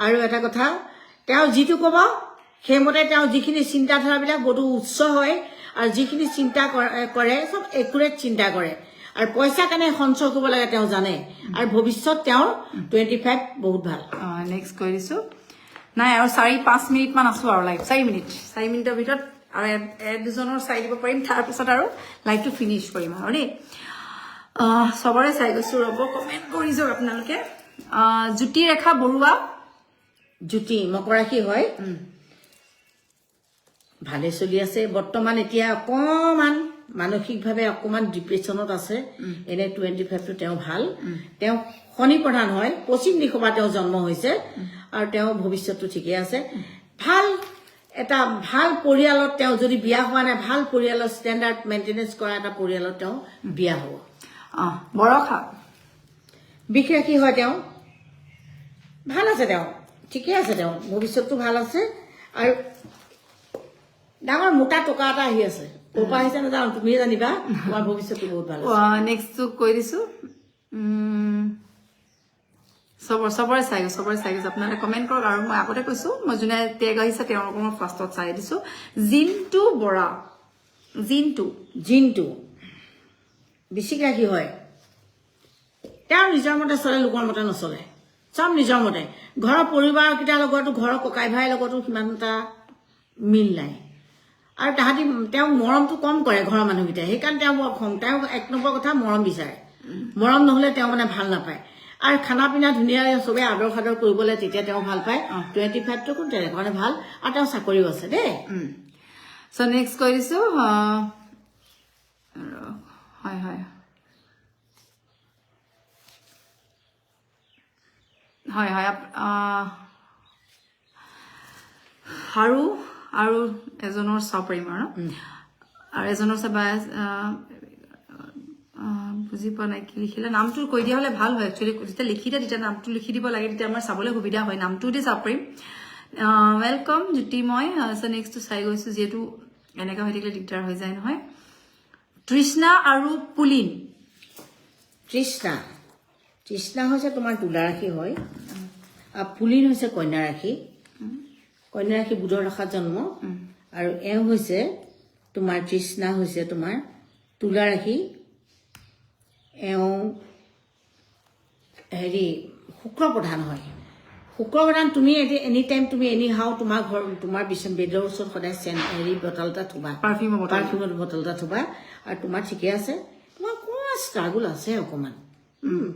আৰু এটা কথা তেওঁ যিটো ক'ব সেইমতে তেওঁ যিখিনি চিন্তাধাৰাবিলাক বহু উচ্চ হয় আৰু যিখিনি চিন্তা কৰে চব একুৰেট চিন্তা কৰে আৰু পইচা কেনে সঞ্চয় কৰিব লাগে তেওঁ জানে আৰু ভৱিষ্যত তেওঁৰ 25 বহুত ভাল নেক্সট কৈ দিছো নাই আৰু 4-5 মিনিট মান আছো আৰু লাইভ 4 মিনিটৰ ভিতৰত আৰু দুজনৰ চাই দিব পাৰিম তাৰপিছত আৰু লাইভটো ফিনিছ কৰিম আৰু দেই সবৰে চাই গৈছো ৰ'ব কমেণ্ট কৰি যাওক আপোনালোকে জ্যোতি ৰেখা বৰুৱা জ্যোতি মকৰ ৰাশি হয় ভালে চলি আছে বৰ্তমান এতিয়া অকমান মানসিকভাৱে অকমান ডিপ্ৰেছনত আছে এনে 25টো তেওঁ ভাল তেওঁ শনি প্ৰধান হয় পশ্চিম দিশৰ পৰা তেওঁ জন্ম হৈছে আৰু তেওঁ ভৱিষ্যতটো ঠিকে আছে ভাল এটা ভাল পৰিয়ালত তেওঁ যদি বিয়া হোৱা নাই ভাল পৰিয়ালৰ ষ্টেণ্ডাৰ্ড মেইনটেনেন্স কৰা এটা পৰিয়ালত তেওঁ বিয়া হ'ব বৰষা বিষ ৰাশি হয় তেওঁ ভাল আছে তেওঁ ঠিকে আছে তেওঁ ভৱিষ্যতটো ভাল আছে আৰু ডাঙৰ মোটা টকা এটা আহি আছে ক'ৰপৰা আহিছে নাজানো তুমিয়ে জানিবা তোমাৰ ভৱিষ্যতটো বহুত ভাল আছে নেক্সটটো কৈ দিছো সবৰে চাই গৈছো আপোনালোকে কমেণ্ট কৰক আৰু মই আগতে কৈছো মই যোনে টেগ আহিছে তেওঁলোকক মই ফাৰ্ষ্টত চাই দিছো জিন্তু বৰা জিন্তু বিচিক ৰাশি হয় তেওঁ নিজৰ মতে চলে লোকৰ মতে নচলে চব নিজৰ মতে ঘৰৰ পৰিবাৰকেইটাৰ লগতো ঘৰৰ ককাই ভাইৰ লগতো সিমান এটা মিল নাই আৰু তাহাঁতি তেওঁ মৰমটো কম কৰে ঘৰৰ মানুহকেইটাই সেইকাৰণে তেওঁ বৰ খং তেওঁ 1 নম্বৰ কথা মৰম বিচাৰে মৰম নহ'লে তেওঁ মানে ভাল নাপায় আৰু খানা পিনা ধুনীয়া চবে আদৰ সাদৰ কৰিবলৈ তেতিয়া তেওঁ ভাল পায় 25টো কোন তেনেকুৱানে ভাল আৰু তেওঁ চাকৰিও আছে দেই চ' নেক্সট কৈ দিছো হয় আৰু এজনৰ চাব পাৰিম আৰু এজনৰ চাবা বুজি পোৱা নাই কি লিখিলে নামটো কৈ দিয়া হ'লে ভাল হয় একচুৱেলি যেতিয়া লিখি দিয়ে তেতিয়া নামটো লিখি দিব লাগে তেতিয়া আমাৰ চাবলৈ সুবিধা হয় নামটো দি চাব পাৰিম ৱেলকাম জ্যোতি মই নেক্সটটো চাই গৈছো যিহেতু এনেকুৱা হৈ থাকিলে দিগদাৰ হৈ যায় নহয় তৃষ্ণা আৰু পুলিন তৃষ্ণা হৈছে তোমাৰ তুলা ৰাশি হয় আৰু পুলিন হৈছে কন্যা ৰাশি বুধৰ ৰেখাত জন্ম আৰু এওঁ হৈছে তোমাৰ তৃষ্ণা হৈছে তোমাৰ তুলা ৰাশি এওঁ শুক্ৰ প্ৰধান হয় শুক্ৰ প্ৰধান তুমি এনি টাইম তুমি এনি হাও তোমাৰ ঘৰ তোমাৰ বেডৰ ওচৰত সদায় বটল এটা থবা পাৰফিউমৰ বটল এটা থবা আৰু তোমাৰ ঠিকে আছে তোমাৰ অকণমান ষ্ট্ৰাগল আছে অকণমান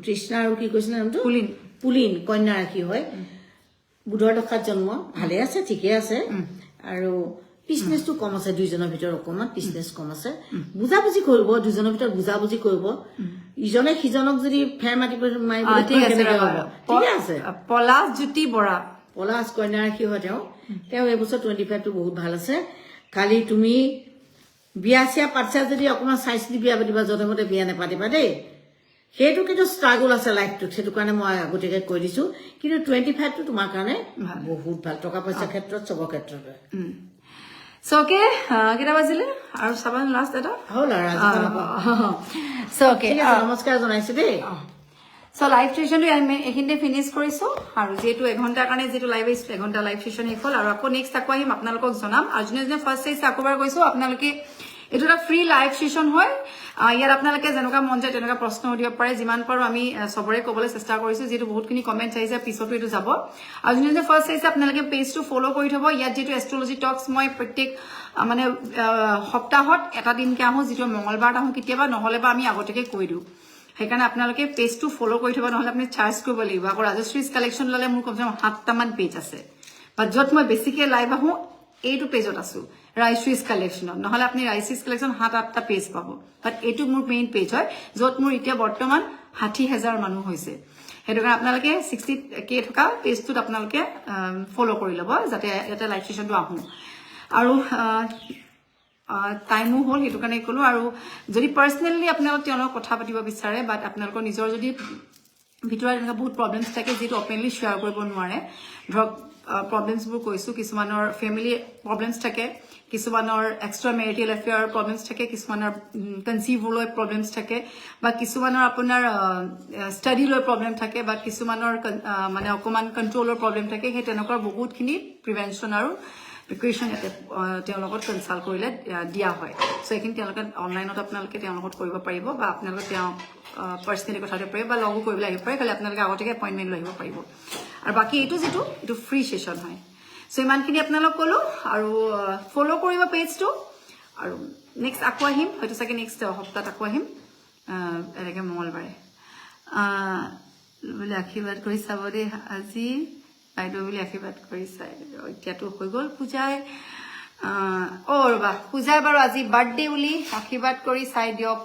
তৃষ্ণা আৰু কি কৈছিলে নামটো পুলিন কন্যা ৰাশি হয় বুধৰ ৰেখাত জন্ম ভালে আছে ঠিকে আছে আৰু বিজনেছটো কম আছে দুইজনৰ ভিতৰত অকণমান বিজনেছ কম আছে বুজাবুজি কৰিব দুজনৰ ভিতৰত বুজাবুজি কৰিব ইজনে সিজনক যদি ফেৰ মাতিব ঠিক আছে পলাশ জ্যোতি বৰা পলাশ কন্যা ৰাশি হয় তেওঁ এবছৰ 25টো বহুত ভাল আছে খালি তুমি বিয়া চিয়া পাতিছা যদি অকণমান চাই চিতি বিয়া পাতিবা, য'তে মতে বিয়া নেপাতিবা দেই। সেইটো কিন্তু ষ্ট্ৰাগল আছে লাইফটোত, সেইটো কাৰণে মই আগতীয়াকৈ কৈ দিছোঁ। কিন্তু 25টো তোমাৰ কাৰণে বহুত ভাল, টকা পইচাৰ ক্ষেত্ৰত, চবৰ ক্ষেত্ৰতে। চকে কেইটা বাজিলে আৰু চাবা লাষ্ট এটা হ'ল আৰু চকে নমস্কাৰ জনাইছো দেই। লাইভ ছেশ্যনটো আমি এইখিনিতে ফিনিছ কৰিছোঁ। আৰু যিহেতু এঘণ্টাৰ কাৰণে যিটো লাইভ আহিছিল, এঘণ্টা লাইভ ছেশ্যন শেষ হ'ল। আৰু আকৌ নেক্সট আকৌ আহিম, আপোনালোকক জনাম। আৰু যোনে যোনে ফাৰ্ষ্ট চাইছে আকৌ এবাৰ কৈছোঁ, আপোনালোকে এইটো এটা ফ্ৰী লাইভ ছেশ্যন হয়। ইয়াত আপোনালোকে যেনেকুৱা মন যায় তেনেকুৱা প্ৰশ্ন সুধিব পাৰে। যিমান পাৰোঁ আমি চবৰে ক'বলৈ চেষ্টা কৰিছোঁ, যিহেতু বহুতখিনি কমেণ্ট আহিছে, পিছতো এইটো যাব। আৰু যোনে যোনে ফাৰ্ষ্ট চাইছে আপোনালোকে পেজটো ফ'ল' কৰি থ'ব। ইয়াত যিটো এষ্ট্ৰলজি টক্স মই প্ৰত্যেক মানে সপ্তাহত এটা দিনকৈ আহোঁ, যিটো মঙলবাৰত আহোঁ কেতিয়াবা, নহ'লে বা আমি আগতীয়াকৈ কৈ দিওঁ। সেইকাৰণে আপোনালোকে পেজটো ফ'ল' কৰি থ'ব, নহ'লে আপুনি চাৰ্জ কৰিব লাগিব। আকৌ ৰাজশ্ৰীজ কালেকশ্যন ল'লে মোৰ কমচে কম 7টামান পেজ আছে, বা য'ত মই বেছিকৈ লাইভ আহোঁ এইটো পেজত আছোঁ, ৰাজশ্ৰীজ কালেকশ্যনত। নহ'লে আপুনি ৰাজশ্ৰীজ কালেকশ্যন 7-8টা পেজ পাব, বাট এইটো মোৰ মেইন পেজ হয়, য'ত মোৰ এতিয়া বৰ্তমান 60,000 মানুহ হৈছে। সেইটো কাৰণে আপোনালোকে 60K থকা পেজটোত আপোনালোকে ফ'ল' কৰি ল'ব, যাতে ইয়াতে লাইভ ছেশ্যনটো আহোঁ। আৰু টাইমো হ'ল, সেইটো কাৰণে ক'লোঁ। আৰু যদি পাৰ্চনেলি আপোনালোক তেওঁলোকক কথা পাতিব বিচাৰে, বাট আপোনালোকৰ নিজৰ যদি ভিতৰত এনেকুৱা বহুত প্ৰব্লেমছ থাকে, যিটো অপেনলি শ্বেয়াৰ কৰিব নোৱাৰে, ধৰক প্ৰব্লেমছবোৰ কৈছোঁ, কিছুমানৰ ফেমিলি প্ৰব্লেমছ থাকে, কিছুমানৰ এক্সট্ৰা মেৰিটেল এফেয়াৰ প্ৰব্লেমছ থাকে, কিছুমানৰ কনচিভ লৈ প্ৰব্লেমছ থাকে, বা কিছুমানৰ আপোনাৰ ষ্টাডি লৈ প্ৰব্লেম থাকে, বা কিছুমানৰ মানে অকণমান কণ্ট্ৰলৰ প্ৰব্লেম থাকে। সেই তেনেকুৱা বহুতখিনি প্ৰিভেনশ্যন আৰু প্ৰিকুৱেশ্যন ইয়াতে তেওঁৰ লগত কনচাল্ট কৰিলে দিয়া হয়। চ' এইখিনি তেওঁলোকে অনলাইনত আপোনালোকে তেওঁৰ লগত কৰিব পাৰিব, বা আপোনালোকে তেওঁ পাৰ্চনেলি কথা পাতিব পাৰিব, বা লগো কৰিবলৈ আহিব পাৰে। খালি আপোনালোকে আগতীয়াকৈ এপইণ্টমেণ্ট লৈ আহিব পাৰিব। আৰু বাকী এইটো ফ্ৰী ছেশ্যন হয়। চ' ইমানখিনি আপোনালোক ক'লোঁ। আৰু ফ'ল' কৰিব পেজটো। আৰু নেক্সট আকৌ আহিম, হয়তো চাগে নেক্সট সপ্তাহত আকৌ আহিম, এনেকৈ মঙলবাৰে। বোলে আশীৰ্বাদ কৰি চাব দেই আজি বাইদেউ বুলি আশীৰ্বাদ কৰি চাই। এতিয়াতো হৈ গ'ল পূজাই। ৰ'বা, পূজাই বাৰু আজি বাৰ্থডে বুলি আশীৰ্বাদ কৰি চাই দিয়ক।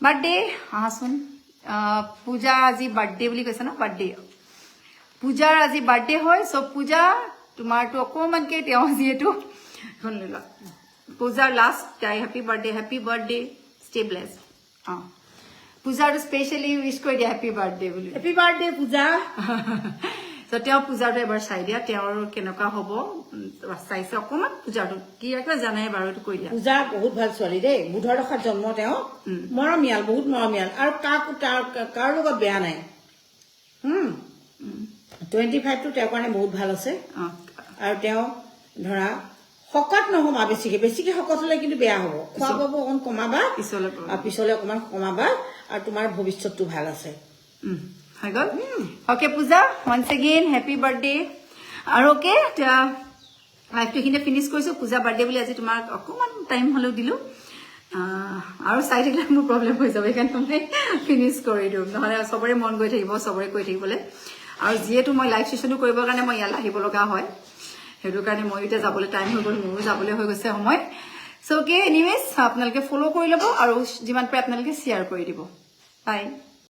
বাৰ্থডে আহাচোন। পূজা আজি বাৰ্থডে বুলি কৈছে ন, বাৰ্থডে। পূজাৰ আজি বাৰ্থডে হয়। চ' পূজা তোমাৰতো অকণমানকৈ তেওঁ যিহেতু এখন লৈ লোৱা, পূজাৰ লাষ্ট তাই হেপী বাৰ্থডে, ষ্টে ব্লেছড। পূজাৰটো স্পেচিয়েলি উইচ কৰি দিয়া হেপী বাৰ্থডে বুলি। Happy birthday Puja. ত' তেওঁ পূজাৰটো এবাৰ চাই দিয়া, তেওঁৰ কেনেকুৱা হ'ব চাইছে অকণমান। পূজাৰটো কি ৰাখে জানাই বাৰু, এইটো কৈ দিয়া। পূজা বহুত ভাল ছোৱালী দেই, বুধৰ দশাত জন্ম তেওঁ, মৰমীয়াল, বহুত মৰমীয়াল, আৰু কাৰো লগত বেয়া নাই। 25টো তেওঁৰ কাৰণে বহুত ভাল আছে। আৰু তেওঁ ধৰা শকত নহবা, বেছিকে শকত হ'লে কিন্তু বেয়া হ'ব। খোৱা বোৱাবোৰ অকণ কমাবা, পিছলৈ অকণমান কমাবা, আৰু তোমাৰ ভৱিষ্যতটো ভাল আছে। হৈ গ'ল। অ'কে পূজা, ওৱান্স এগেইন হেপী বাৰ্থডে। আৰু অ'কে, লাইভটো এইখিনিতে ফিনিছ কৰিছোঁ। পূজা বাৰ্থডে বুলি আজি তোমাক অকণমান টাইম হ'লেও দিলোঁ। আৰু চাই থাকিলে মোৰ প্ৰব্লেম হৈ যাব, সেইকাৰণে মই ফিনিছ কৰি দিওঁ, নহ'লে চবৰে মন গৈ থাকিব, চবৰে কৈ থাকিবলৈ। আৰু যিহেতু মই লাইভ ছেশ্যনটো কৰিবৰ কাৰণে মই ইয়ালৈ আহিব লগা হয়, সেইটো কাৰণে মই এতিয়া যাবলৈ টাইম হৈ গ'ল, মোৰো যাবলৈ হৈ গৈছে সময়। চ' অ'কে, এনিৱেজ আপোনালোকে ফ'ল' কৰি ল'ব, আৰু যিমান পাৰে আপোনালোকে শ্বেয়াৰ কৰি দিব। বাই।